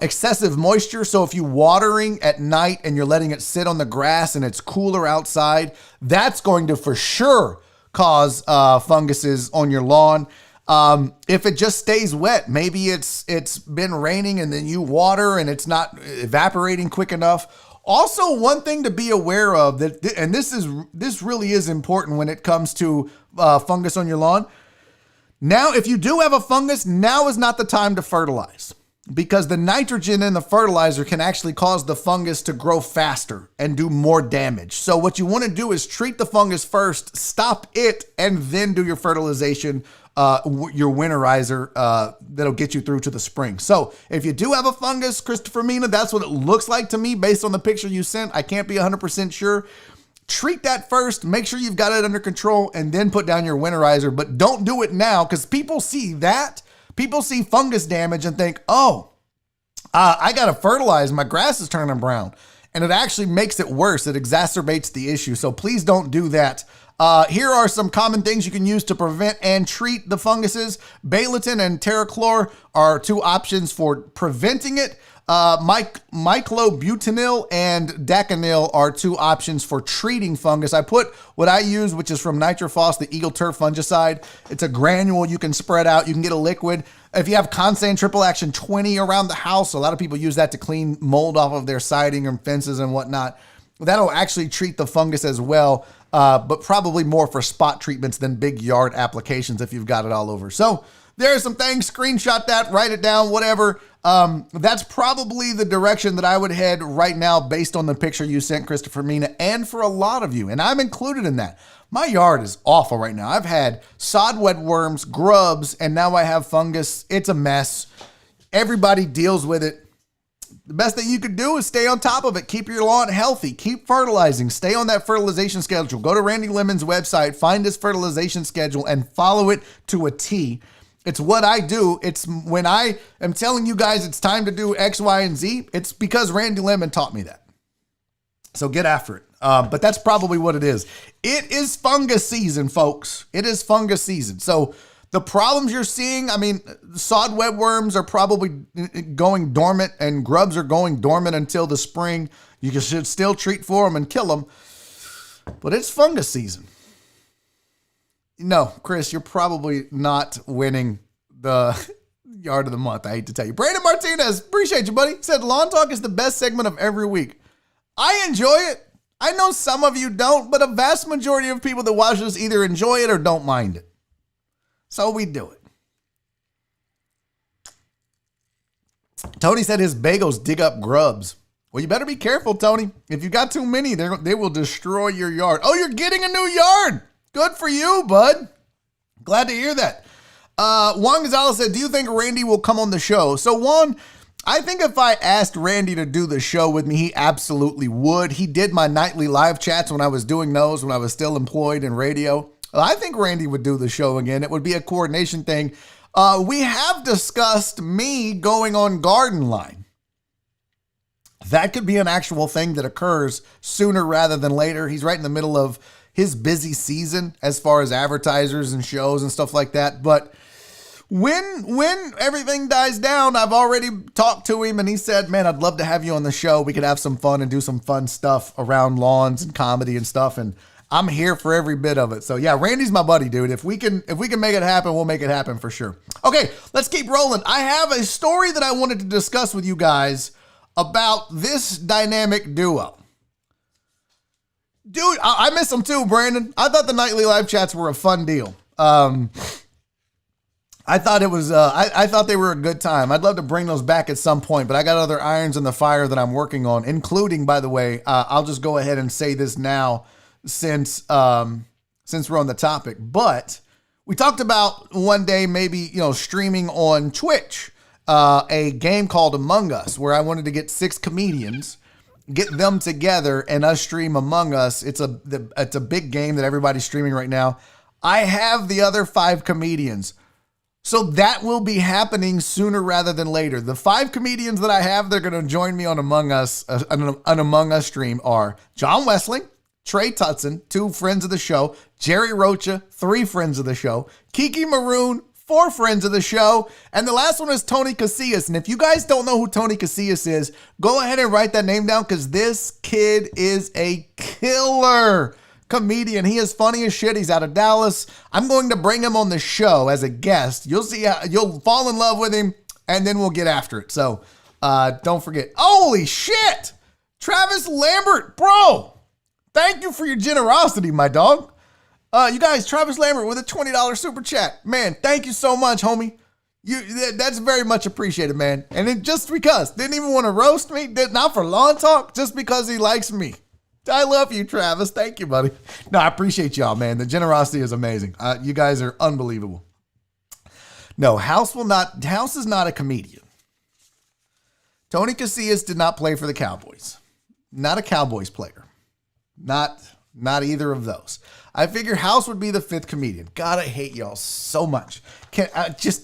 excessive moisture. So if you're watering at night and you're letting it sit on the grass and it's cooler outside, that's going to for sure cause funguses on your lawn. If it just stays wet, maybe it's been raining and then you water and it's not evaporating quick enough. Also, one thing to be aware of and this really is important when it comes to fungus on your lawn. Now, if you do have a fungus, now is not the time to fertilize, because the nitrogen in the fertilizer can actually cause the fungus to grow faster and do more damage. So what you want to do is treat the fungus first, stop it, and then do your fertilization, your winterizer that'll get you through to the spring. So if you do have a fungus, Christopher Mina, that's what it looks like to me based on the picture you sent. I can't be 100% sure. Treat that first, make sure you've got it under control, and then put down your winterizer. But don't do it now, because people see that. People see fungus damage and think, oh, I got to fertilize. My grass is turning brown. And it actually makes it worse. It exacerbates the issue. So please don't do that. Here are some common things you can use to prevent and treat the funguses. Bailetin and Terrachlor are two options for preventing it. Myclobutanil and Daconil are two options for treating fungus. I put what I use, which is from Nitrophos, the Eagle Turf fungicide. It's a granule you can spread out. You can get a liquid. If you have Consan Triple Action 20 around the house, a lot of people use that to clean mold off of their siding and fences and whatnot. That'll actually treat the fungus as well, but probably more for spot treatments than big yard applications if you've got it all over. So there are some things. Screenshot that, write it down, whatever. That's probably the direction that I would head right now based on the picture you sent, Christopher Mina, and for a lot of you, and I'm included in that. My yard is awful right now. I've had sodwed worms, grubs, and now I have fungus. It's a mess. Everybody deals with it. The best thing you could do is stay on top of it. Keep your lawn healthy. Keep fertilizing. Stay on that fertilization schedule. Go to Randy Lemon's website, find his fertilization schedule, and follow it to a T. It's what I do. It's when I am telling you guys it's time to do X, Y, and Z, it's because Randy Lemon taught me that. So get after it. But that's probably what it is. It is fungus season, folks. It is fungus season. So the problems you're seeing, sod webworms are probably going dormant and grubs are going dormant until the spring. You should still treat for them and kill them. But it's fungus season. No, Chris, you're probably not winning the yard of the month. I hate to tell you. Brandon Martinez, appreciate you, buddy. Said Lawn Talk is the best segment of every week. I enjoy it. I know some of you don't, but a vast majority of people that watch this either enjoy it or don't mind it. So we do it. Tony said his bagels dig up grubs. Well, you better be careful, Tony. If you got too many, they will destroy your yard. Oh, you're getting a new yard. Good for you, bud. Glad to hear that. Juan Gonzalez said, do you think Randy will come on the show? So Juan, I think if I asked Randy to do the show with me, he absolutely would. He did my nightly live chats when I was doing those, when I was still employed in radio. I think Randy would do the show again. It would be a coordination thing. We have discussed me going on Garden Line. That could be an actual thing that occurs sooner rather than later. He's right in the middle of his busy season as far as advertisers and shows and stuff like that. But when everything dies down, I've already talked to him and he said, man, I'd love to have you on the show. We could have some fun and do some fun stuff around lawns and comedy and stuff. And I'm here for every bit of it. So yeah, Randy's my buddy, dude. If we can make it happen, we'll make it happen for sure. Okay, let's keep rolling. I have a story that I wanted to discuss with you guys about this dynamic duo. Dude, I miss them too, Brandon. I thought the nightly live chats were a fun deal. I thought it was. I thought they were a good time. I'd love to bring those back at some point, but I got other irons in the fire that I'm working on, including, by the way, I'll just go ahead and say this now, since we're on the topic. But we talked about one day maybe streaming on Twitch a game called Among Us, where I wanted to get 6 comedians, get them together, and us stream Among Us. It's a big game that everybody's streaming right now. I have the other 5 comedians. So that will be happening sooner rather than later. The 5 comedians that I have, they're going to join me on Among Us, an Among Us stream are John Wesley, Trey Tutson, 2 friends of the show, Jerry Rocha, 3 friends of the show, Kiki Maroon, 4 friends of the show, and the last one is Tony Casillas. And if you guys don't know who Tony Casillas is, go ahead and write that name down, because this kid is a killer comedian. He is funny as shit. He's out of Dallas. I'm going to bring him on the show as a guest. You'll see how you'll fall in love with him, and then we'll get after it. So don't forget. Holy shit! Travis Lambert, bro. Thank you for your generosity, my dog. You guys, Travis Lambert with a $20 super chat. Man, thank you so much, homie. That's very much appreciated, man. And it just because. Didn't even want to roast me. Not for long talk, just because he likes me. I love you, Travis. Thank you, buddy. No, I appreciate y'all, man. The generosity is amazing. You guys are unbelievable. No, House is not a comedian. Tony Casillas did not play for the Cowboys. Not a Cowboys player. Not either of those. I figure House would be the 5th comedian. God, I hate y'all so much.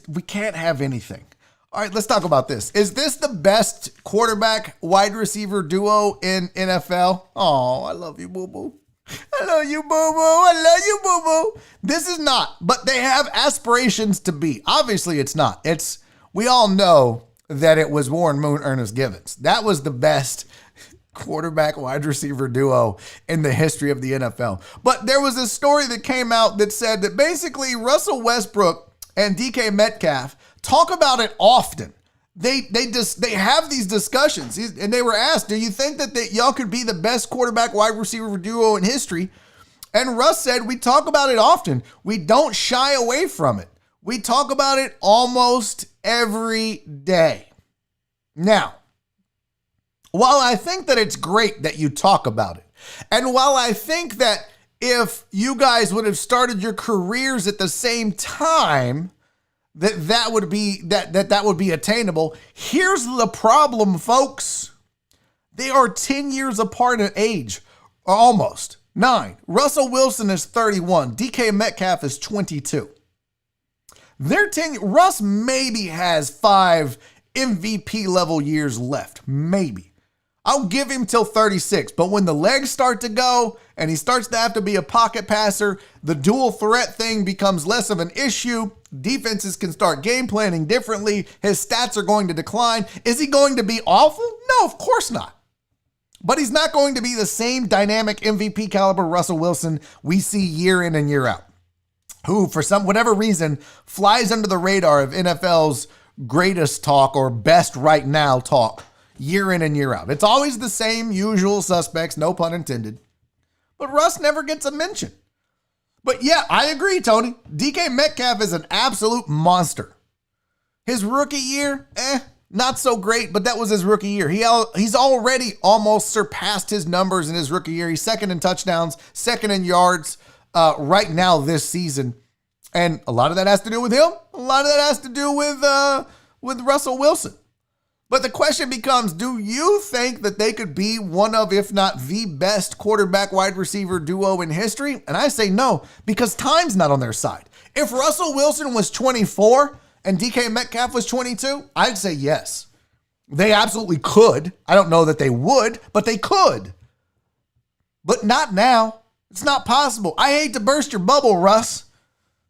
We can't have anything. All right, let's talk about this. Is this the best quarterback wide receiver duo in NFL? Oh, I love you, boo-boo. I love you, boo-boo. I love you, boo-boo. This is not, but they have aspirations to be. Obviously, it's not. We all know that it was Warren Moon, Ernest Givens. That was the best quarterback wide receiver duo in the history of the NFL. But there was a story that came out that said that basically Russell Westbrook and DK Metcalf talk about it often. They have these discussions, and they were asked, do you think that y'all could be the best quarterback wide receiver duo in history? And Russ said, we talk about it often. We don't shy away from it. We talk about it almost every day. Now, while I think that it's great that you talk about it, and while I think that if you guys would have started your careers at the same time, that would be attainable. Here's the problem, folks. They are 10 years apart in age, almost 9. Russell Wilson is 31. DK Metcalf is 22. They're 10. Russ maybe has 5 MVP level years left. Maybe. I'll give him till 36, but when the legs start to go and he starts to have to be a pocket passer, the dual threat thing becomes less of an issue. Defenses can start game planning differently. His stats are going to decline. Is he going to be awful? No, of course not. But he's not going to be the same dynamic MVP caliber Russell Wilson we see year in and year out, who for whatever reason flies under the radar of NFL's greatest talk or best right now talk year in and year out. It's always the same usual suspects, no pun intended. But Russ never gets a mention. But yeah, I agree, Tony. DK Metcalf is an absolute monster. His rookie year, not so great, but that was his rookie year. He's already almost surpassed his numbers in his rookie year. He's 2nd in touchdowns, 2nd in yards right now this season. And a lot of that has to do with him. A lot of that has to do with Russell Wilson. But the question becomes, do you think that they could be one of, if not the best quarterback wide receiver duo in history? And I say no, because time's not on their side. If Russell Wilson was 24 and DK Metcalf was 22, I'd say yes. They absolutely could. I don't know that they would, but they could. But not now. It's not possible. I hate to burst your bubble, Russ.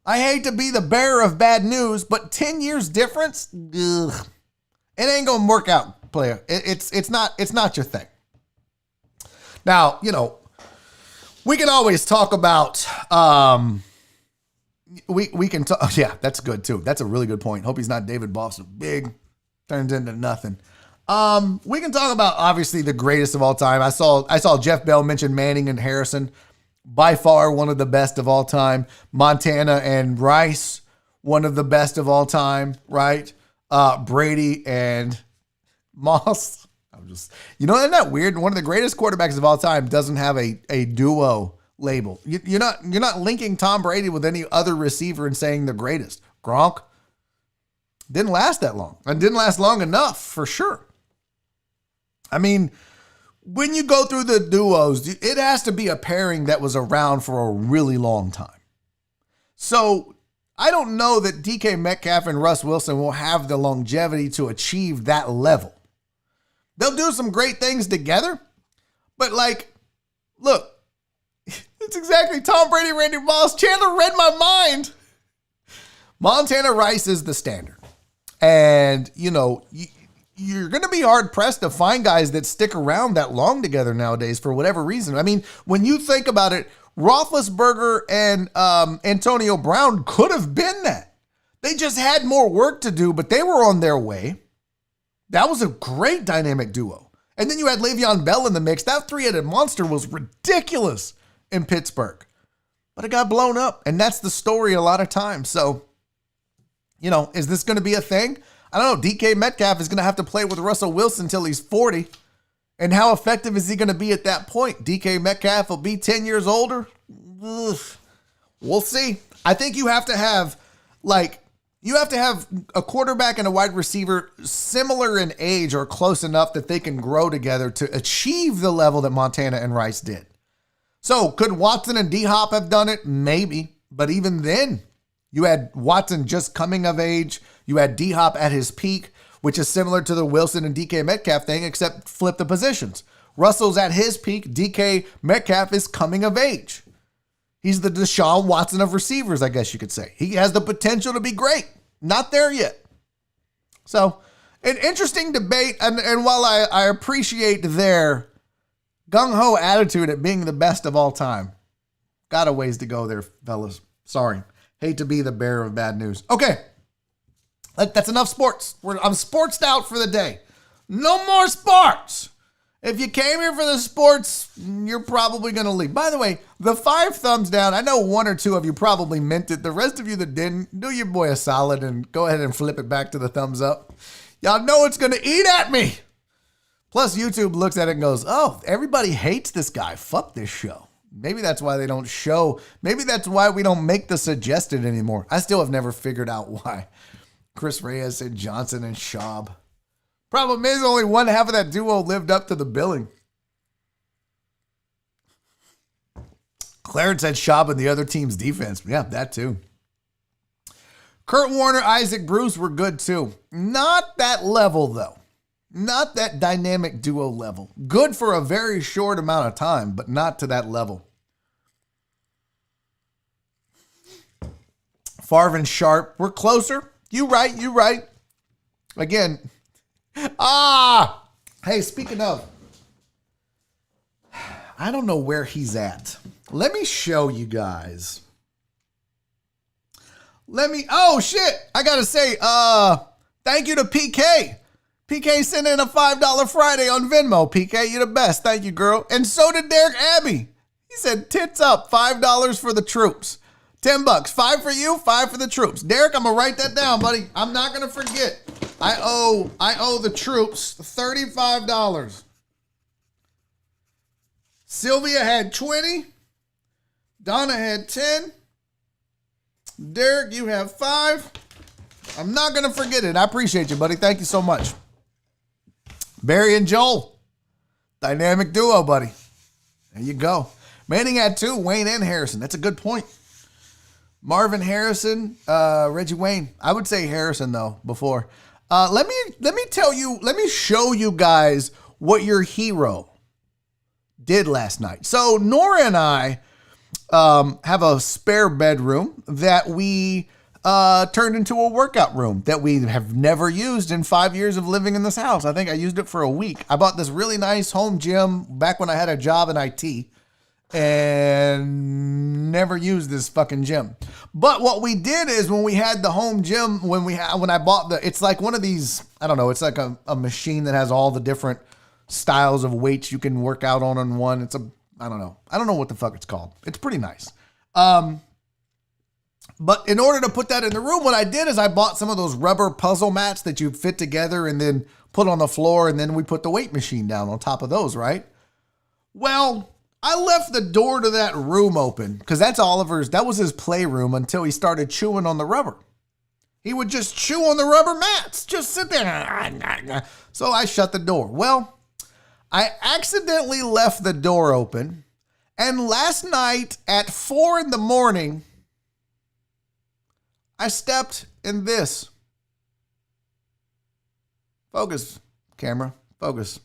I hate to be the bearer of bad news, but 10 years difference? Ugh. It ain't gonna work out, player. It's not your thing. Now, we can always talk about we can talk. Yeah, that's good too. That's a really good point. Hope he's not David Boston. Big turns into nothing. We can talk about obviously the greatest of all time. I saw Jeff Bell mention Manning and Harrison. By far one of the best of all time. Montana and Rice, one of the best of all time, right? Brady and Moss. Isn't that weird? One of the greatest quarterbacks of all time doesn't have a duo label. You're not linking Tom Brady with any other receiver and saying the greatest. Gronk didn't last that long. And didn't last long enough, for sure. I mean, when you go through the duos, it has to be a pairing that was around for a really long time. So I don't know that DK Metcalf and Russ Wilson will have the longevity to achieve that level. They'll do some great things together, but look, it's exactly Tom Brady, Randy Moss. Chandler read my mind. Montana Rice is the standard. And, you're going to be hard-pressed to find guys that stick around that long together nowadays for whatever reason. I mean, when you think about it, Roethlisberger and Antonio Brown could have been that. They just had more work to do, but they were on their way. That was a great dynamic duo. And then you had Le'Veon Bell in the mix. That three-headed monster was ridiculous in Pittsburgh. But it got blown up, and that's the story a lot of times. So, is this going to be a thing? I don't know. DK Metcalf is going to have to play with Russell Wilson until he's 40. And how effective is he going to be at that point? DK Metcalf will be 10 years older? Ugh. We'll see. I think you have to have a quarterback and a wide receiver similar in age or close enough that they can grow together to achieve the level that Montana and Rice did. So could Watson and D-Hop have done it? Maybe. But even then, you had Watson just coming of age. You had D-Hop at his peak, which is similar to the Wilson and DK Metcalf thing, except flip the positions. Russell's at his peak. DK Metcalf is coming of age. He's the Deshaun Watson of receivers, I guess you could say. He has the potential to be great. Not there yet. So, an interesting debate. And while I appreciate their gung-ho attitude at being the best of all time, got a ways to go there, fellas. Sorry. Hate to be the bearer of bad news. Okay. That's enough sports. I'm sportsed out for the day. No more sports. If you came here for the sports, you're probably going to leave. By the way, the 5 thumbs down, I know 1 or 2 of you probably meant it. The rest of you that didn't, do your boy a solid and go ahead and flip it back to the thumbs up. Y'all know it's going to eat at me. Plus, YouTube looks at it and goes, oh, everybody hates this guy. Fuck this show. Maybe that's why they don't show. Maybe that's why we don't make the suggested anymore. I still have never figured out why. Chris Reyes said Johnson and Schaub. Problem is, only one half of that duo lived up to the billing. Clarence had Schaub in the other team's defense. Yeah, that too. Kurt Warner, Isaac Bruce were good too. Not that level, though. Not that dynamic duo level. Good for a very short amount of time, but not to that level. Favre and Sharp were closer. You right. Again. Hey, speaking of, I don't know where he's at. Let me show you guys. Oh shit. I gotta say, thank you to PK. PK sent in a $5 Friday on Venmo. PK, you're the best. Thank you, girl. And so did Derek Abbey. He said, tits up, $5 for the troops. $10, 5 for you, 5 for the troops. Derek, I'm gonna write that down, buddy. I'm not gonna forget. I owe the troops $35. Sylvia had 20. Donna had 10. Derek, you have 5. I'm not gonna forget it. I appreciate you, buddy. Thank you so much. Barry and Joel, dynamic duo, buddy. There you go. Manning had 2, Wayne and Harrison. That's a good point. Marvin Harrison, Reggie Wayne. I would say Harrison though before. Let me show you guys what your hero did last night. So Nora and I have a spare bedroom that we turned into a workout room that we have never used in 5 years of living in this house. I think I used it for a week. I bought this really nice home gym back when I had a job in IT and never used this fucking gym. But what we did is when we had the home gym, when I bought it's like one of these, I don't know, it's like a machine that has all the different styles of weights you can work out on one. I don't know what the fuck it's called. It's pretty nice. But in order to put that in the room, what I did is I bought some of those rubber puzzle mats that you fit together and then put on the floor, and then we put the weight machine down on top of those, right? Well, I left the door to that room open because that was his playroom until he started chewing on the rubber. He would just chew on the rubber mats, just sit there. So I shut the door. Well, I accidentally left the door open, and last night at 4 a.m, I stepped in this. Focus, camera, focus.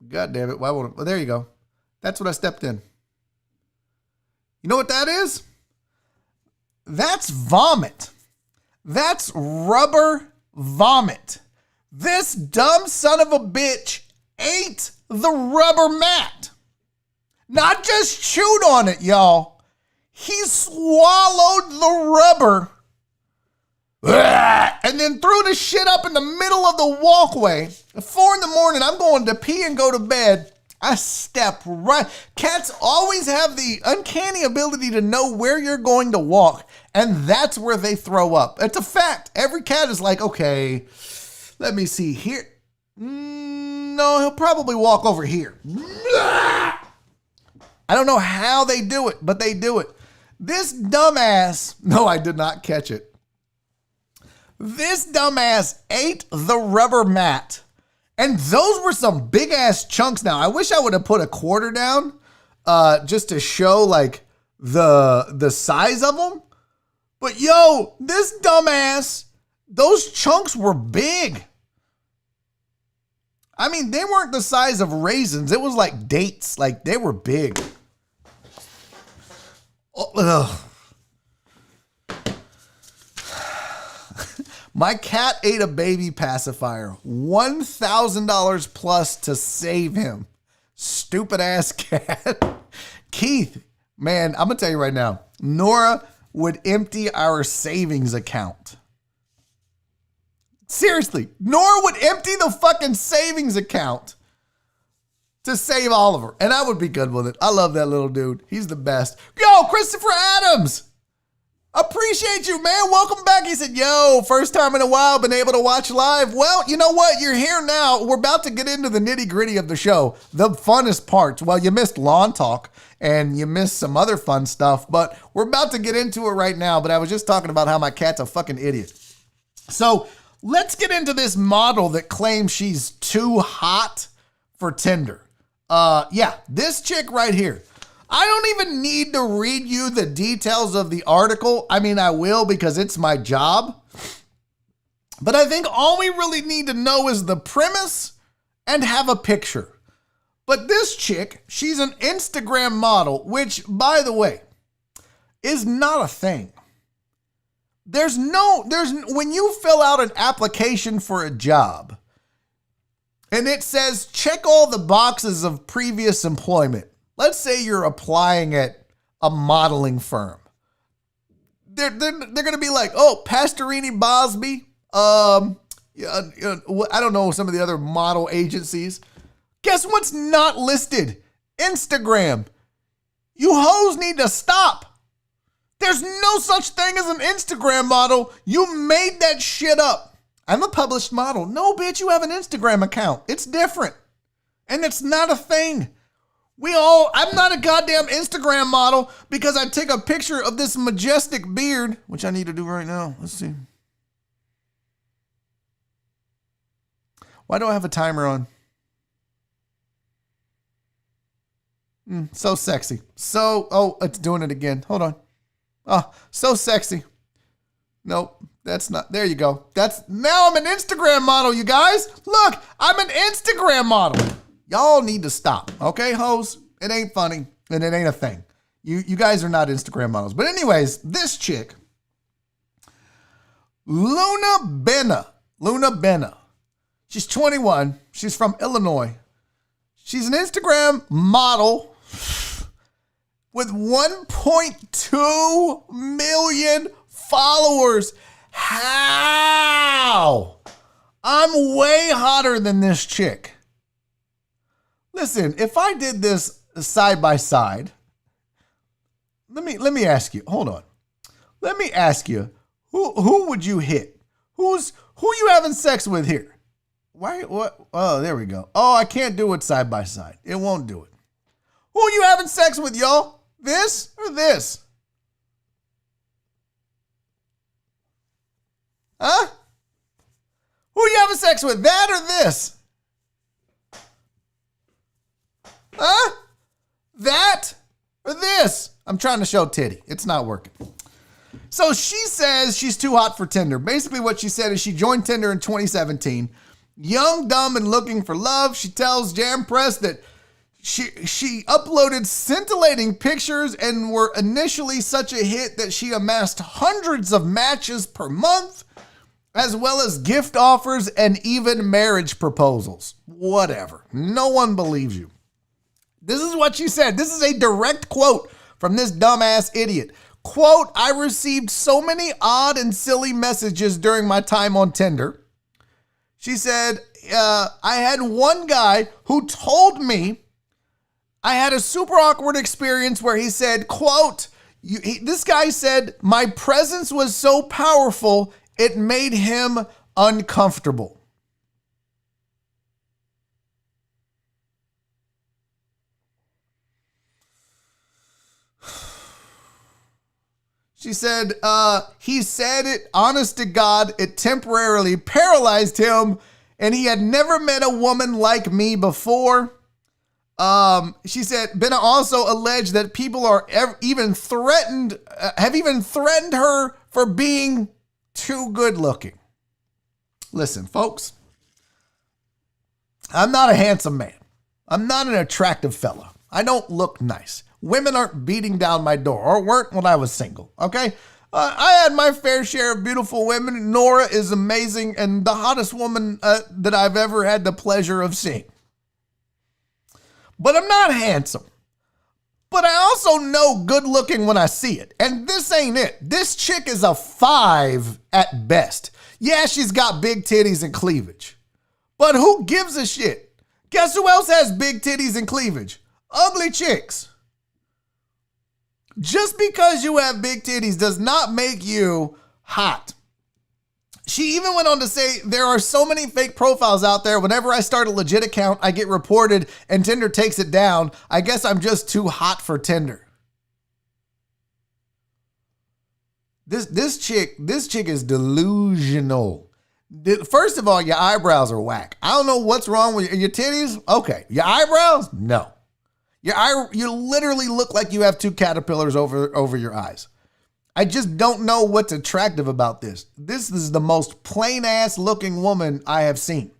God damn it. Why won't it? Well, there you go. That's what I stepped in. You know what that is? That's vomit. That's rubber vomit. This dumb son of a bitch ate the rubber mat. Not just chewed on it, y'all. He swallowed the rubber and then threw the shit up in the middle of the walkway. At 4 a.m, I'm going to pee and go to bed. I step right. Cats always have the uncanny ability to know where you're going to walk, and that's where they throw up. It's a fact. Every cat is like, okay, let me see here. No, he'll probably walk over here. I don't know how they do it, but they do it. This dumbass, no, I did not catch it. This dumbass ate the rubber mat. And those were some big ass chunks. Now, I wish I would have put a quarter down just to show like the size of them. But yo, this dumbass, those chunks were big. I mean, they weren't the size of raisins. It was like dates. Like they were big. Oh, my cat ate a baby pacifier. $1,000 plus to save him. Stupid ass cat. Keith, man, I'm going to tell you right now. Nora would empty our savings account. Seriously, Nora would empty the fucking savings account to save Oliver. And I would be good with it. I love that little dude. He's the best. Yo, Christopher Adams. Appreciate you, man. Welcome back. He said, yo, first time in a while been able to watch live. Well, you know what? You're here now. We're about to get into the nitty gritty of the show. The funnest parts. Well, you missed lawn talk and you missed some other fun stuff, but we're about to get into it right now. But I was just talking about how my cat's a fucking idiot. So let's get into this model that claims she's too hot for Tinder. Yeah, this chick right here. I don't even need to read you the details of the article. I mean, I will because it's my job. But I think all we really need to know is the premise and have a picture. But this chick, she's an Instagram model, which, by the way, is not a thing. When you fill out an application for a job and it says check all the boxes of previous employment. Let's say you're applying at a modeling firm. They're going to be like, oh, Pastorini Bosby. I don't know, some of the other model agencies. Guess what's not listed? Instagram. You hoes need to stop. There's no such thing as an Instagram model. You made that shit up. I'm a published model. No, bitch, you have an Instagram account. It's different. And it's not a thing. I'm not a goddamn Instagram model because I take a picture of this majestic beard, which I need to do right now. Let's see. Why do I have a timer on? So sexy. It's doing it again. Hold on. Oh, so sexy. Nope, that's not. There you go. Now I'm an Instagram model, you guys. Look, I'm an Instagram model. Y'all need to stop, okay, hoes? It ain't funny, and it ain't a thing. You guys are not Instagram models. But anyways, this chick, Luna Benna. She's 21. She's from Illinois. She's an Instagram model. with 1.2 million followers. How? I'm way hotter than this chick. Listen, if I did this side by side, let me ask you. Hold on. Let me ask you, who would you hit? Who you having sex with here? Why? What? Oh, there we go. Oh, I can't do it side by side. It won't do it. Who are you having sex with, y'all? This or this? Huh? Who are you having sex with, that or this? Huh? That or this? I'm trying to show titty. It's not working. So she says she's too hot for Tinder. Basically what she said is she joined Tinder in 2017. Young, dumb, and looking for love. She tells Jam Press that she uploaded scintillating pictures and were initially such a hit that she amassed hundreds of matches per month, as well as gift offers and even marriage proposals. Whatever. No one believes you. This is what she said. This is a direct quote from this dumbass idiot. Quote, I received so many odd and silly messages during my time on Tinder. She said, I had one guy who told me I had a super awkward experience where he said, quote, this guy said, my presence was so powerful, it made him uncomfortable. She said, he said it, honest to God, it temporarily paralyzed him, and he had never met a woman like me before. She said, Benna also alleged that people are have even threatened her for being too good looking. Listen, folks, I'm not a handsome man. I'm not an attractive fella. I don't look nice. Women aren't beating down my door, or weren't when I was single, okay? I had my fair share of beautiful women. Nora is amazing and the hottest woman that I've ever had the pleasure of seeing. But I'm not handsome. But I also know good looking when I see it. And this ain't it. This chick is a 5 at best. Yeah, she's got big titties and cleavage. But who gives a shit? Guess who else has big titties and cleavage? Ugly chicks. Just because you have big titties does not make you hot. She even went on to say, there are so many fake profiles out there. Whenever I start a legit account, I get reported and Tinder takes it down. I guess I'm just too hot for Tinder. This chick is delusional. First of all, your eyebrows are whack. I don't know what's wrong with your titties. Okay. Your eyebrows? No. You literally look like you have 2 caterpillars over your eyes. I just don't know what's attractive about this. This is the most plain ass looking woman I have seen.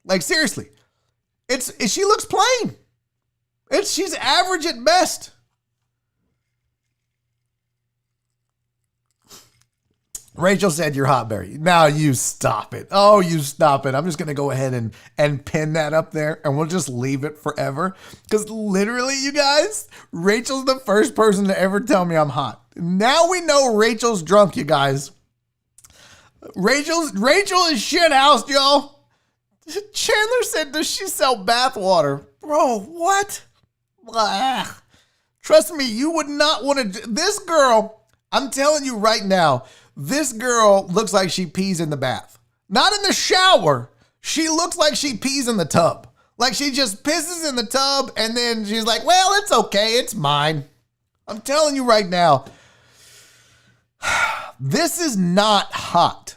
Like seriously, she looks plain. She's average at best. Rachel said you're hot, Barry. Now you stop it. Oh, you stop it. I'm just going to go ahead and pin that up there and we'll just leave it forever. Because literally, you guys, Rachel's the first person to ever tell me I'm hot. Now we know Rachel's drunk, you guys. Rachel is shithoused, y'all. Chandler said, does she sell bathwater? Bro, what? Blah. Trust me, you would not want to. This girl, I'm telling you right now, this girl looks like she pees in the bath. Not in the shower. She looks like she pees in the tub. Like she just pisses in the tub and then she's like, well, it's okay. It's mine. I'm telling you right now, this is not hot.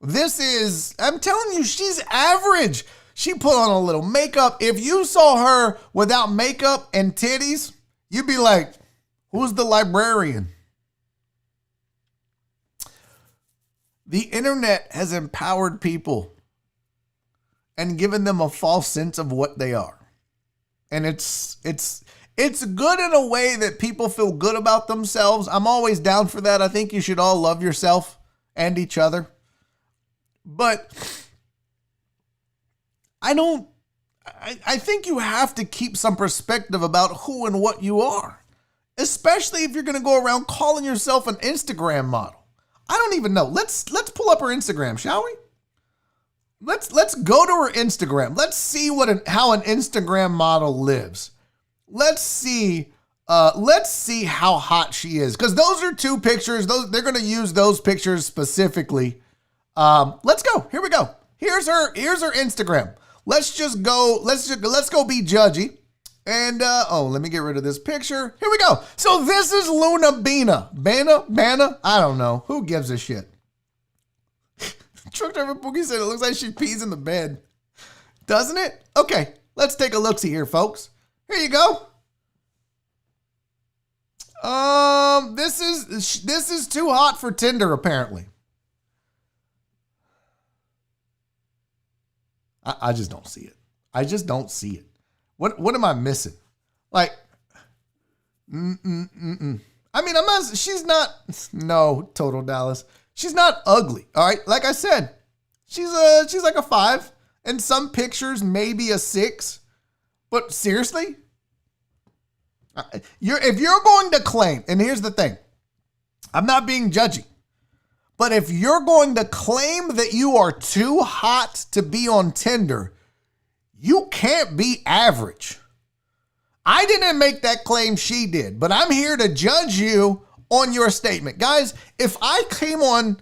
I'm telling you, she's average. She put on a little makeup. If you saw her without makeup and titties, you'd be like, who's the librarian? The internet has empowered people and given them a false sense of what they are. And it's good in a way that people feel good about themselves. I'm always down for that. I think you should all love yourself and each other. But I think you have to keep some perspective about who and what you are. especially if you're going to go around calling yourself an Instagram model. I don't even know. Let's pull up her Instagram, shall we? Let's go to her Instagram. Let's see how an Instagram model lives. Let's see how hot she is, because those are two pictures. They're going to use those pictures specifically. Let's go. Here we go. Here's her Instagram. Let's go be judgy. And let me get rid of this picture. Here we go. So this is Luna Bana. Bana? I don't know. Who gives a shit? Truck driver Boogie said it looks like she pees in the bed. Doesn't it? Okay, let's take a look-see here, folks. Here you go. This is too hot for Tinder, apparently. I just don't see it. I just don't see it. What am I missing? Like, I mean, she's not, no, Total Dallas. She's not ugly, all right? Like I said, she's like a 5. In some pictures, maybe a 6. But seriously? If you're going to claim, and here's the thing, I'm not being judgy, but if you're going to claim that you are too hot to be on Tinder, you can't be average. I didn't make that claim, she did, but I'm here to judge you on your statement. Guys, if I came on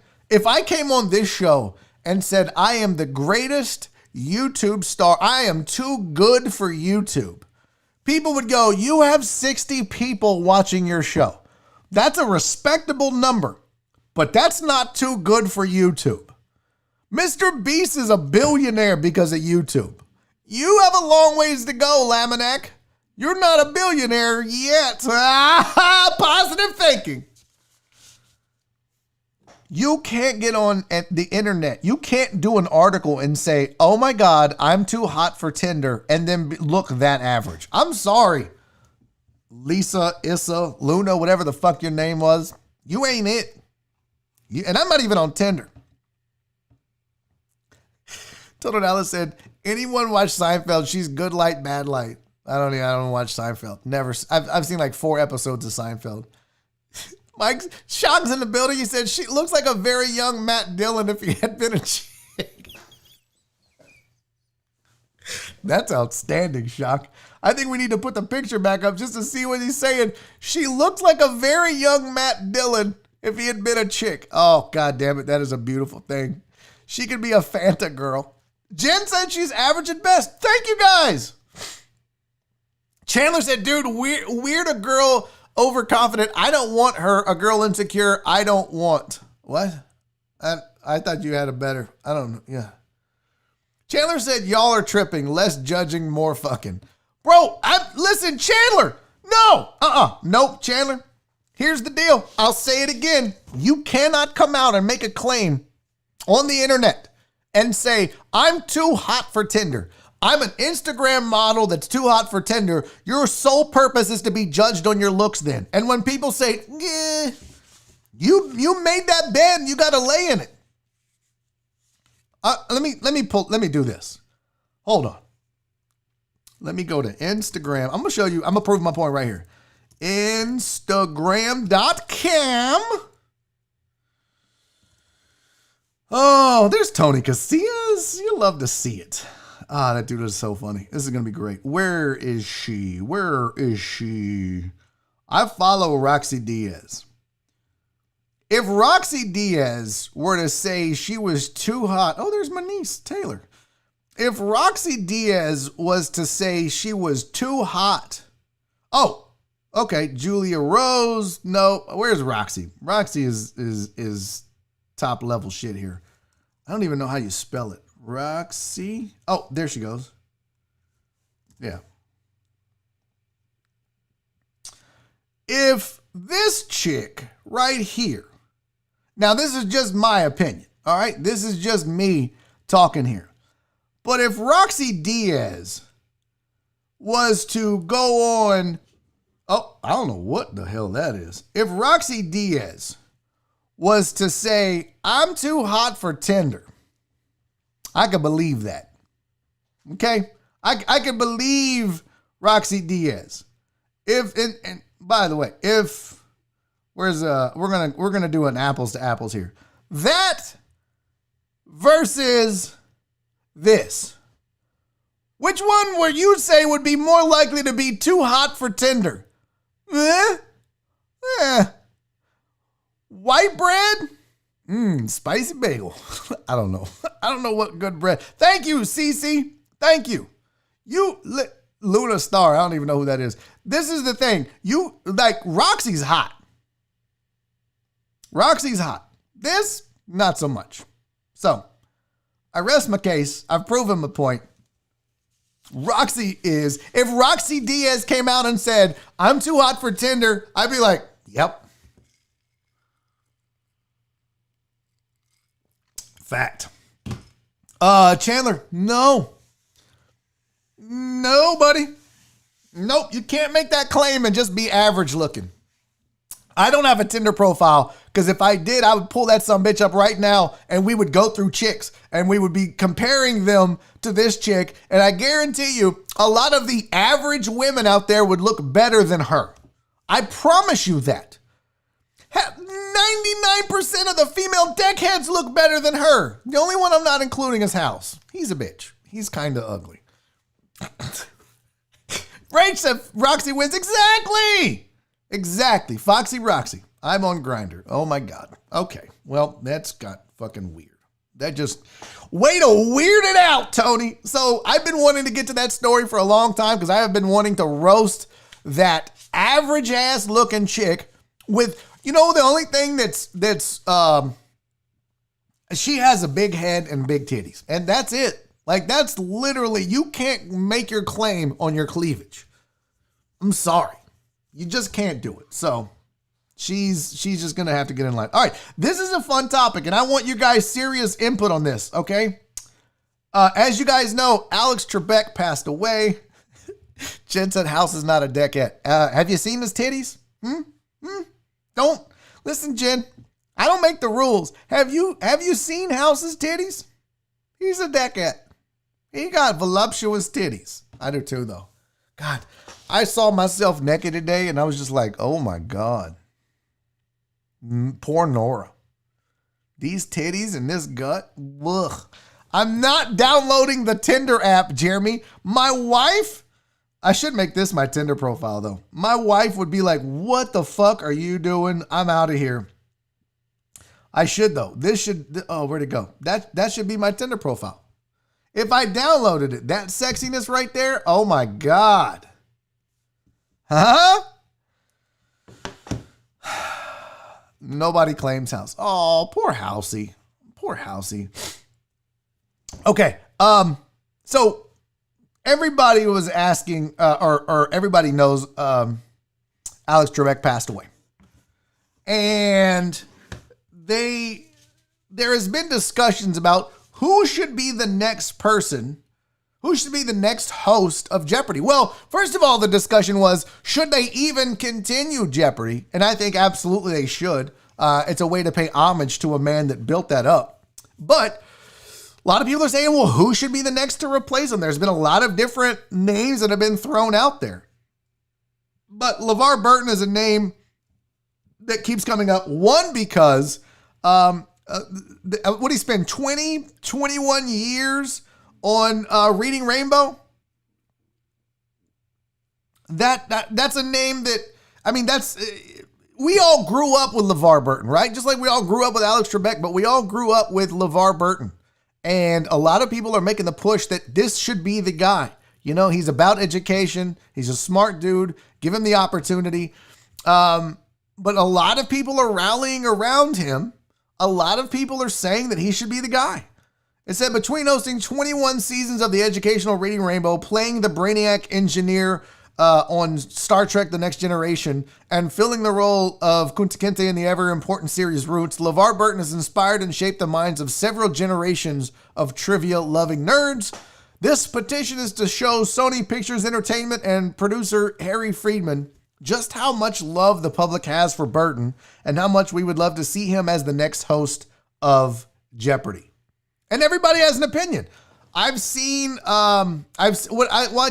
this show and said I am the greatest YouTube star, I am too good for YouTube, people would go, you have 60 people watching your show. That's a respectable number, but that's not too good for YouTube. Mr. Beast is a billionaire because of YouTube. You have a long ways to go, Laminac. You're not a billionaire yet. Positive thinking. You can't get on the internet. You can't do an article and say, oh my God, I'm too hot for Tinder, and then look that average. I'm sorry, Lisa, Issa, Luna, whatever the fuck your name was. You ain't it. And I'm not even on Tinder. Total Dallas said, anyone watch Seinfeld? She's good light, bad light. I don't watch Seinfeld. Never. I've seen like 4 episodes of Seinfeld. Mike Shock's in the building. He said she looks like a very young Matt Dillon if he had been a chick. That's outstanding, Shock. I think we need to put the picture back up just to see what he's saying. She looks like a very young Matt Dillon if he had been a chick. Oh, God damn it. That is a beautiful thing. She could be a Fanta girl. Jen said she's average at best. Thank you, guys. Chandler said, dude, weird a girl overconfident. I don't want her. A girl insecure. I don't want. What? I thought you had a better. I don't know. Yeah. Chandler said, y'all are tripping. Less judging, more fucking. Bro, listen, Chandler. No. Nope, Chandler. Here's the deal. I'll say it again. You cannot come out and make a claim on the internet and say, I'm too hot for Tinder. I'm an Instagram model that's too hot for Tinder. Your sole purpose is to be judged on your looks then. And when people say, yeah, you made that bed and you got to lay in it. Let me do this. Hold on. Let me go to Instagram. I'm going to show you. I'm going to prove my point right here. Instagram.com. Oh, there's Tony Casillas. You love to see it. That dude is so funny. This is going to be great. Where is she? I follow Roxy Diaz. If Roxy Diaz were to say she was too hot, oh, there's my niece, Taylor. If Roxy Diaz was to say she was too hot, oh, okay, Julia Rose, no, where's Roxy? Roxy is top level shit here. I don't even know how you spell it. Roxy. Oh, there she goes. Yeah. If this chick right here, now this is just my opinion, all right? This is just me talking here. But if Roxy Diaz was to go on, oh, I don't know what the hell that is. If Roxy Diaz was to say, I'm too hot for Tinder, I could believe that. Okay? I could believe Roxy Diaz. by the way, we're gonna do an apples to apples here. That versus this. Which one would you say would be more likely to be too hot for Tinder? White bread? Spicy bagel. I don't know. I don't know what good bread. Thank you, Cece. Thank you. Luna Star. I don't even know who that is. This is the thing. Roxy's hot. Roxy's hot. This, not so much. So, I rest my case. I've proven my point. If Roxy Diaz came out and said, I'm too hot for Tinder, I'd be like, yep. Fact. Chandler, no. No, buddy. Nope, you can't make that claim and just be average looking. I don't have a Tinder profile because if I did, I would pull that sumbitch up right now and we would go through chicks and we would be comparing them to this chick. And I guarantee you, a lot of the average women out there would look better than her. I promise you that. 99% of the female deckheads look better than her. The only one I'm not including is House. He's a bitch. He's kind of ugly. Rach said Roxy wins. Exactly. Foxy Roxy. I'm on Grindr. Oh my God. Okay. Well, that's got fucking weird. That just, way to weird it out, Tony. So I've been wanting to get to that story for a long time because I have been wanting to roast that average ass looking chick with, the only thing that's she has a big head and big titties. And that's it. Like, that's literally, you can't make your claim on your cleavage. I'm sorry. You just can't do it. So she's just going to have to get in line. All right. This is a fun topic, and I want you guys serious input on this, okay? As you guys know, Alex Trebek passed away. Jen said House is not a deckhead. Have you seen his titties? Don't. Listen, Jen, I don't make the rules. Have you seen House's titties? He's a deckhead. He got voluptuous titties. I do too, though. God, I saw myself naked today, and I was just like, oh, my God. Poor Nora. These titties and this gut. Ugh. I'm not downloading the Tinder app, Jeremy. My wife, I should make this my Tinder profile, though. My wife would be like, what the fuck are you doing? I'm out of here. I should, though. Where'd it go? That should be my Tinder profile. If I downloaded it, that sexiness right there, oh my God. Huh? Nobody claims House. Oh, poor Housey. Poor Housey. Okay. So everybody was asking, or everybody knows Alex Trebek passed away. And there has been discussions about who should be the next person, who should be the next host of Jeopardy. Well, first of all, the discussion was, should they even continue Jeopardy? And I think absolutely they should. It's a way to pay homage to a man that built that up. But a lot of people are saying, well, who should be the next to replace him? There's been a lot of different names that have been thrown out there. But LeVar Burton is a name that keeps coming up. One, because what did he spend 21 years on Reading Rainbow? That's a name that, we all grew up with LeVar Burton, right? Just like we all grew up with Alex Trebek, but we all grew up with LeVar Burton. And a lot of people are making the push that this should be the guy. He's about education. He's a smart dude. Give him the opportunity. But a lot of people are rallying around him. A lot of people are saying that he should be the guy. It said between hosting 21 seasons of the educational Reading Rainbow, playing the Brainiac engineer on Star Trek The Next Generation, and filling the role of Kunta Kinte in the ever-important series Roots, LeVar Burton has inspired and shaped the minds of several generations of trivia-loving nerds. This petition is to show Sony Pictures Entertainment and producer Harry Friedman just how much love the public has for Burton and how much we would love to see him as the next host of Jeopardy. And everybody has an opinion. I've seen I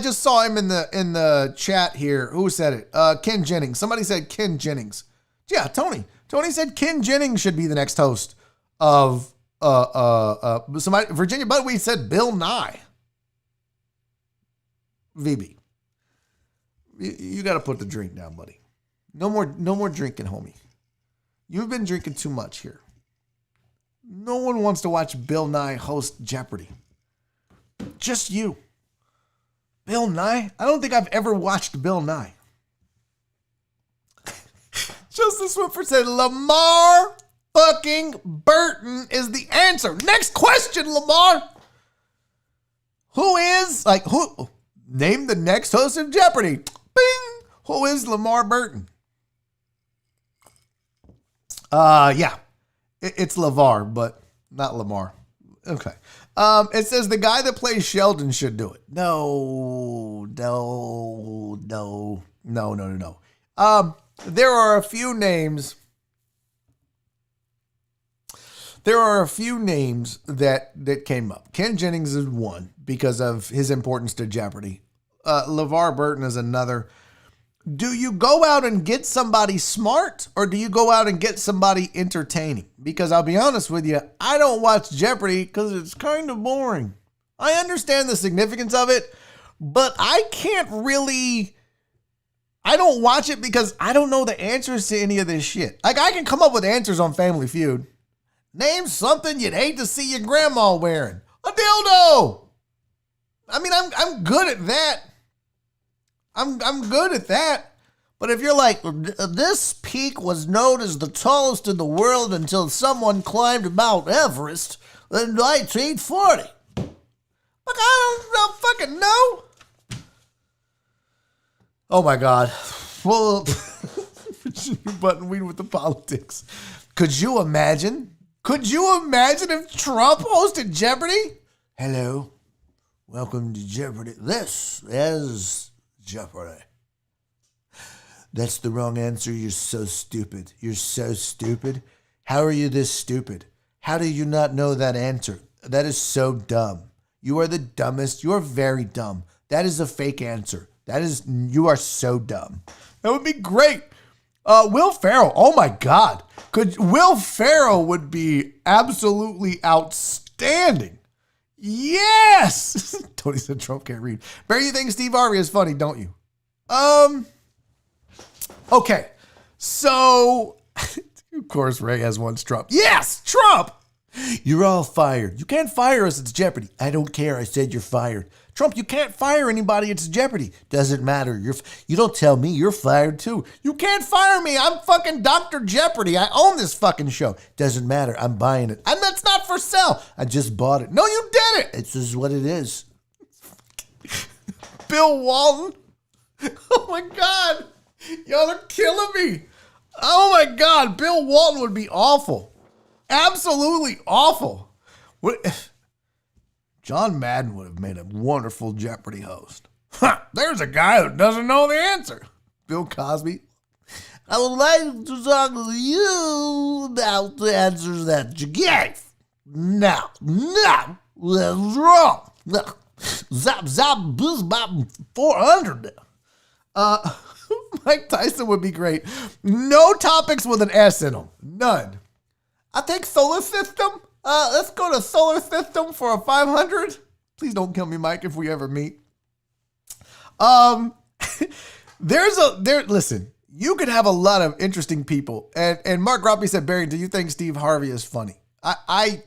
just saw him in the chat here. Who said it? Ken Jennings. Somebody said Ken Jennings. Yeah, Tony. Tony said Ken Jennings should be the next host of somebody Virginia, but we said Bill Nye. VB. You got to put the drink down, buddy. No more drinking, homie. You've been drinking too much here. No one wants to watch Bill Nye host Jeopardy. Just you. Bill Nye? I don't think I've ever watched Bill Nye. Justice Whitford said Lamar fucking Burton is the answer. Next question, Lamar. Name the next host of Jeopardy. Bing. Who is Lamar Burton? Yeah. It's LeVar, but not Lamar. Okay. It says the guy that plays Sheldon should do it. No. There are a few names. That came up. Ken Jennings is one because of his importance to Jeopardy. LeVar Burton is another. Do you go out and get somebody smart or do you go out and get somebody entertaining? Because I'll be honest with you, I don't watch Jeopardy because it's kind of boring. I understand the significance of it, but I don't watch it because I don't know the answers to any of this shit. Like, I can come up with answers on Family Feud. Name something you'd hate to see your grandma wearing. A dildo. I mean, I'm good at that. I'm good at that. But if you're like, this peak was known as the tallest in the world until someone climbed Mount Everest in 1940. Look, I don't fucking know. Oh my God. Well, button weed with the politics. Could you imagine? Could you imagine if Trump hosted Jeopardy? Hello. Welcome to Jeopardy. This is Jeopardy. That's the wrong answer. You're so stupid. You're so stupid. How are you this stupid? How do you not know that answer? That is so dumb. You are the dumbest. You are very dumb. That is a fake answer. You are so dumb. That would be great. Will Ferrell. Oh my God. Will Ferrell would be absolutely outstanding. Yes. Tony said Trump can't read. Barry, you think Steve Harvey is funny, don't you? Okay. So, of course, Ray has one Trump. Yes, Trump. You're all fired. You can't fire us. It's Jeopardy. I don't care. I said you're fired. Trump, you can't fire anybody. It's Jeopardy. Doesn't matter. You don't tell me. You're fired too. You can't fire me. I'm fucking Dr. Jeopardy. I own this fucking show. Doesn't matter. I'm buying it. And that's not for sale. I just bought it. No, you did it. It's just what it is. Bill Walton. Oh my God. Y'all are killing me. Oh my God. Bill Walton would be awful. Absolutely awful. John Madden would have made a wonderful Jeopardy host. There's a guy who doesn't know the answer. Bill Cosby. I would like to talk to you about the answers that you gave. No, that's wrong. Zap, zap, booze, bop, 400. Mike Tyson would be great. No topics with an S in them. None. I think solar system. Let's go to solar system for a 500. Please don't kill me, Mike, if we ever meet. Listen, you could have a lot of interesting people. And Mark Roppy said, Barry, do you think Steve Harvey is funny? I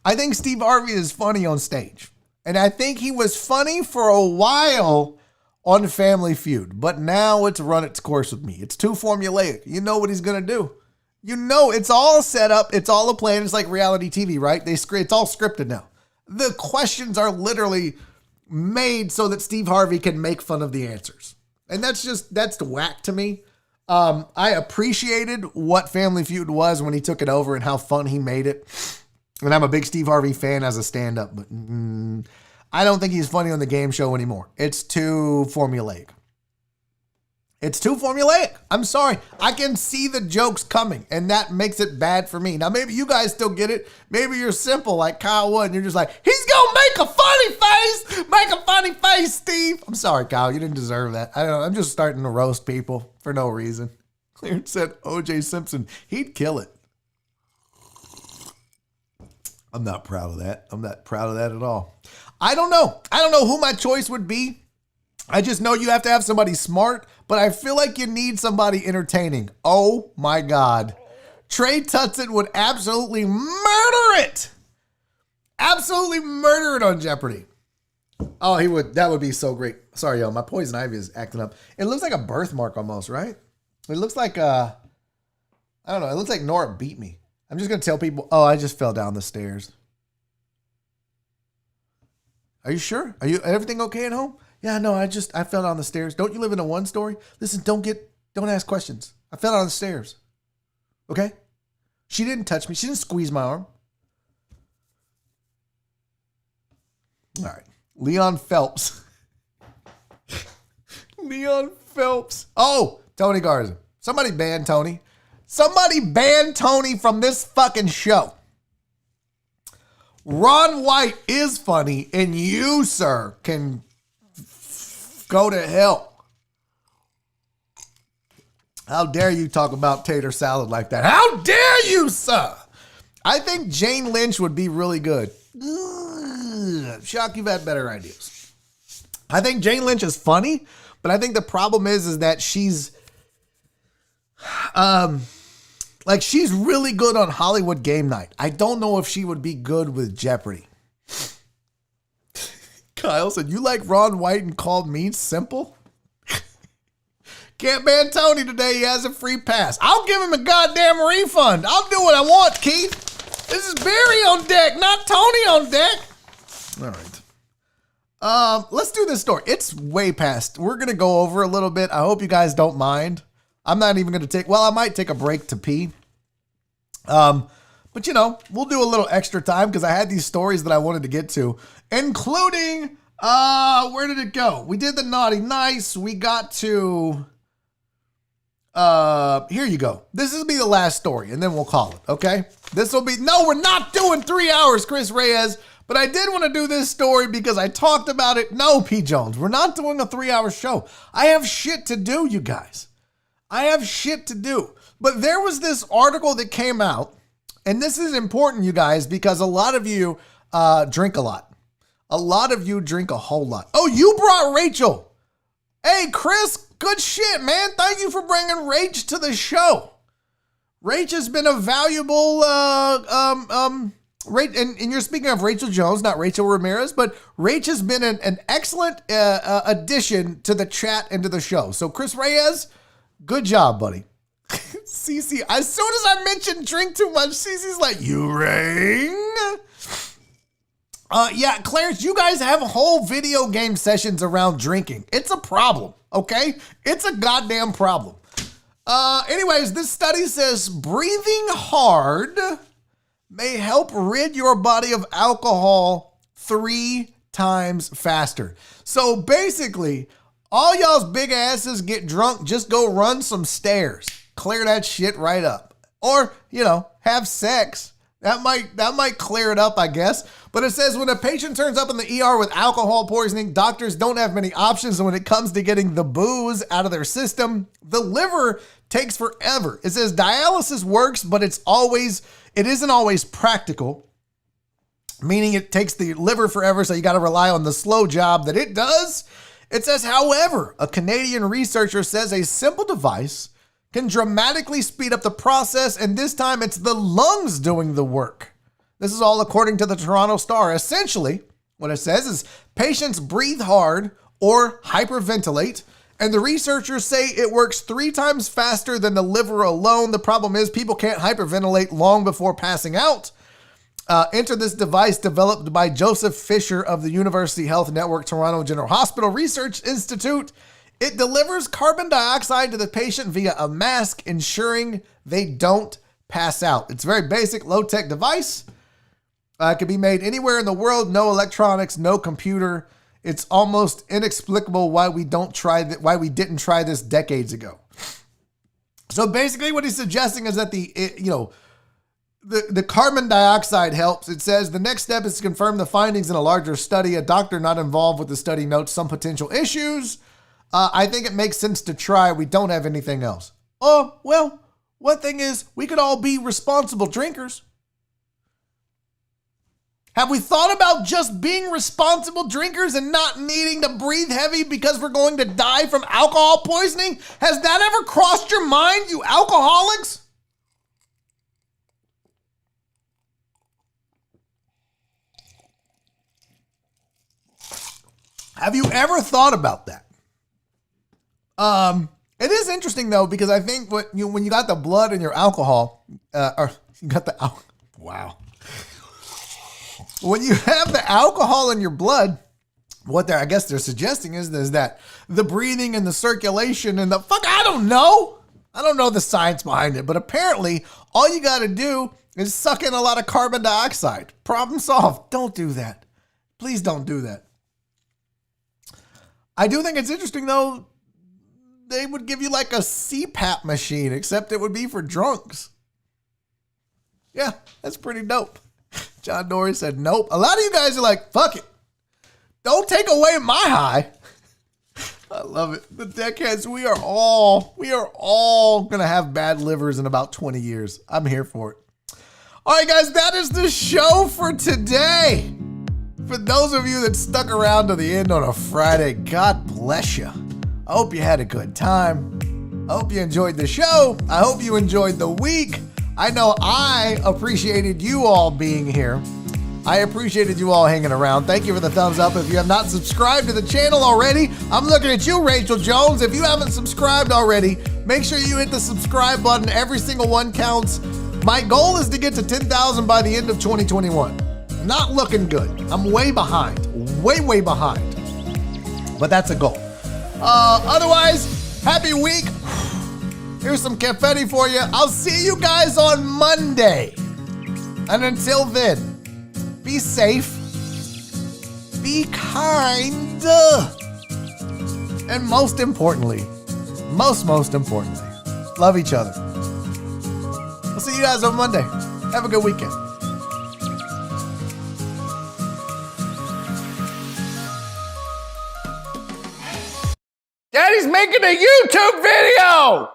think Steve Harvey is funny on stage. And I think he was funny for a while on Family Feud. But now it's run its course with me. It's too formulaic. You know what he's going to do. You know, it's all set up. It's all a plan. It's like reality TV, right? It's all scripted now. The questions are literally made so that Steve Harvey can make fun of the answers. And that's whack to me. I appreciated what Family Feud was when he took it over and how fun he made it. And I'm a big Steve Harvey fan as a stand-up, but I don't think he's funny on the game show anymore. It's too formulaic. It's too formulaic. I'm sorry. I can see the jokes coming, and that makes it bad for me. Now, maybe you guys still get it. Maybe you're simple like Kyle Wood, and you're just like, he's going to make a funny face. Make a funny face, Steve. I'm sorry, Kyle. You didn't deserve that. I don't know. I'm just starting to roast people for no reason. Clarence said O.J. Simpson. He'd kill it. I'm not proud of that. I'm not proud of that at all. I don't know. I don't know who my choice would be. I just know you have to have somebody smart, but I feel like you need somebody entertaining. Oh my God. Trey Tutson would absolutely murder it. Absolutely murder it on Jeopardy. Oh, he would. That would be so great. Sorry, yo. My poison ivy is acting up. It looks like a birthmark almost, right? It looks like, I don't know. It looks like Nora beat me. I'm just going to tell people, oh, I just fell down the stairs. Are you sure? Are you everything okay at home? Yeah, no, I fell down the stairs. Don't you live in a one story? Listen, don't ask questions. I fell down the stairs. Okay? She didn't touch me. She didn't squeeze my arm. All right. Leon Phelps. Leon Phelps. Oh, Tony Garza. Somebody ban Tony. Somebody ban Tony from this fucking show. Ron White is funny, and you, sir, can go to hell. How dare you talk about tater salad like that? How dare you, sir? I think Jane Lynch would be really good. Shock, you've had better ideas. I think Jane Lynch is funny, but I think the problem is that she's she's really good on Hollywood Game Night. I don't know if she would be good with Jeopardy. Kyle said, you like Ron White and called me simple? Can't ban Tony today. He has a free pass. I'll give him a goddamn refund. I'll do what I want, Keith. This is Barry on deck, not Tony on deck. All right. Let's do this story. It's way past. We're going to go over a little bit. I hope you guys don't mind. I'm not even going to I might take a break to pee. But we'll do a little extra time because I had these stories that I wanted to get to, including, where did it go? We did the naughty nice. We got to, here you go. This will be the last story and then we'll call it. Okay. No, we're not doing 3 hours, Chris Reyes, but I did want to do this story because I talked about it. No, P. Jones, we're not doing a 3-hour show. I have shit to do, you guys. I have shit to do. But there was this article that came out, and this is important, you guys, because a lot of you drink a lot. A lot of you drink a whole lot. Oh, you brought Rachel. Hey, Chris, good shit, man. Thank you for bringing Rach to the show. Rach has been a valuable, and you're speaking of Rachel Jones, not Rachel Ramirez, but Rach has been an excellent addition to the chat and to the show. So, Chris Reyes, good job, buddy. Cece, as soon as I mentioned drink too much, Cece's like, you rang? Yeah, Clarence, you guys have whole video game sessions around drinking. It's a problem, okay? It's a goddamn problem. Anyways, this study says breathing hard may help rid your body of alcohol 3 times faster. So basically, all y'all's big asses get drunk, just go run some stairs. Clear that shit right up. Or, have sex. That might clear it up, I guess. But it says when a patient turns up in the ER with alcohol poisoning, doctors don't have many options when it comes to getting the booze out of their system. The liver takes forever. It says dialysis works, but it isn't always practical, meaning it takes the liver forever, so you got to rely on the slow job that it does. It says, however, a Canadian researcher says a simple device can dramatically speed up the process, and this time it's the lungs doing the work. This is all according to the Toronto Star. Essentially, what it says is patients breathe hard or hyperventilate, and the researchers say it works 3 times faster than the liver alone. The problem is people can't hyperventilate long before passing out. Enter this device developed by Joseph Fisher of the University Health Network Toronto General Hospital Research Institute. It delivers carbon dioxide to the patient via a mask, ensuring they don't pass out. It's a very basic, low-tech device. It can be made anywhere in the world. No electronics, no computer. It's almost inexplicable why we didn't try this decades ago. So basically what he's suggesting is that the carbon dioxide helps. It says the next step is to confirm the findings in a larger study. A doctor not involved with the study notes some potential issues. I think it makes sense to try. We don't have anything else. Oh, well, one thing is we could all be responsible drinkers. Have we thought about just being responsible drinkers and not needing to breathe heavy because we're going to die from alcohol poisoning? Has that ever crossed your mind, you alcoholics? Have you ever thought about that? It is interesting though, because I think when you got the blood in your alcohol, wow. When you have the alcohol in your blood, what I guess they're suggesting is that the breathing and the circulation and I don't know the science behind it, but apparently all you got to do is suck in a lot of carbon dioxide. Problem solved. Don't do that. Please don't do that. I do think it's interesting though. They would give you like a CPAP machine, except it would be for drunks. Yeah, that's pretty dope. John Dory said, nope. A lot of you guys are like, fuck it. Don't take away my high. I love it. The deckheads, we are all going to have bad livers in about 20 years. I'm here for it. All right, guys, that is the show for today. For those of you that stuck around to the end on a Friday, God bless you. I hope you had a good time. I hope you enjoyed the show. I hope you enjoyed the week. I know I appreciated you all being here. I appreciated you all hanging around. Thank you for the thumbs up. If you have not subscribed to the channel already, I'm looking at you, Rachel Jones. If you haven't subscribed already, make sure you hit the subscribe button. Every single one counts. My goal is to get to 10,000 by the end of 2021. Not looking good. I'm way behind. Way behind. But that's a goal. Otherwise, happy week. Here's some confetti for you. I'll see you guys on Monday. And until then, be safe, be kind, and most importantly, most importantly, love each other. I'll see you guys on Monday. Have a good weekend. Daddy's making a YouTube video!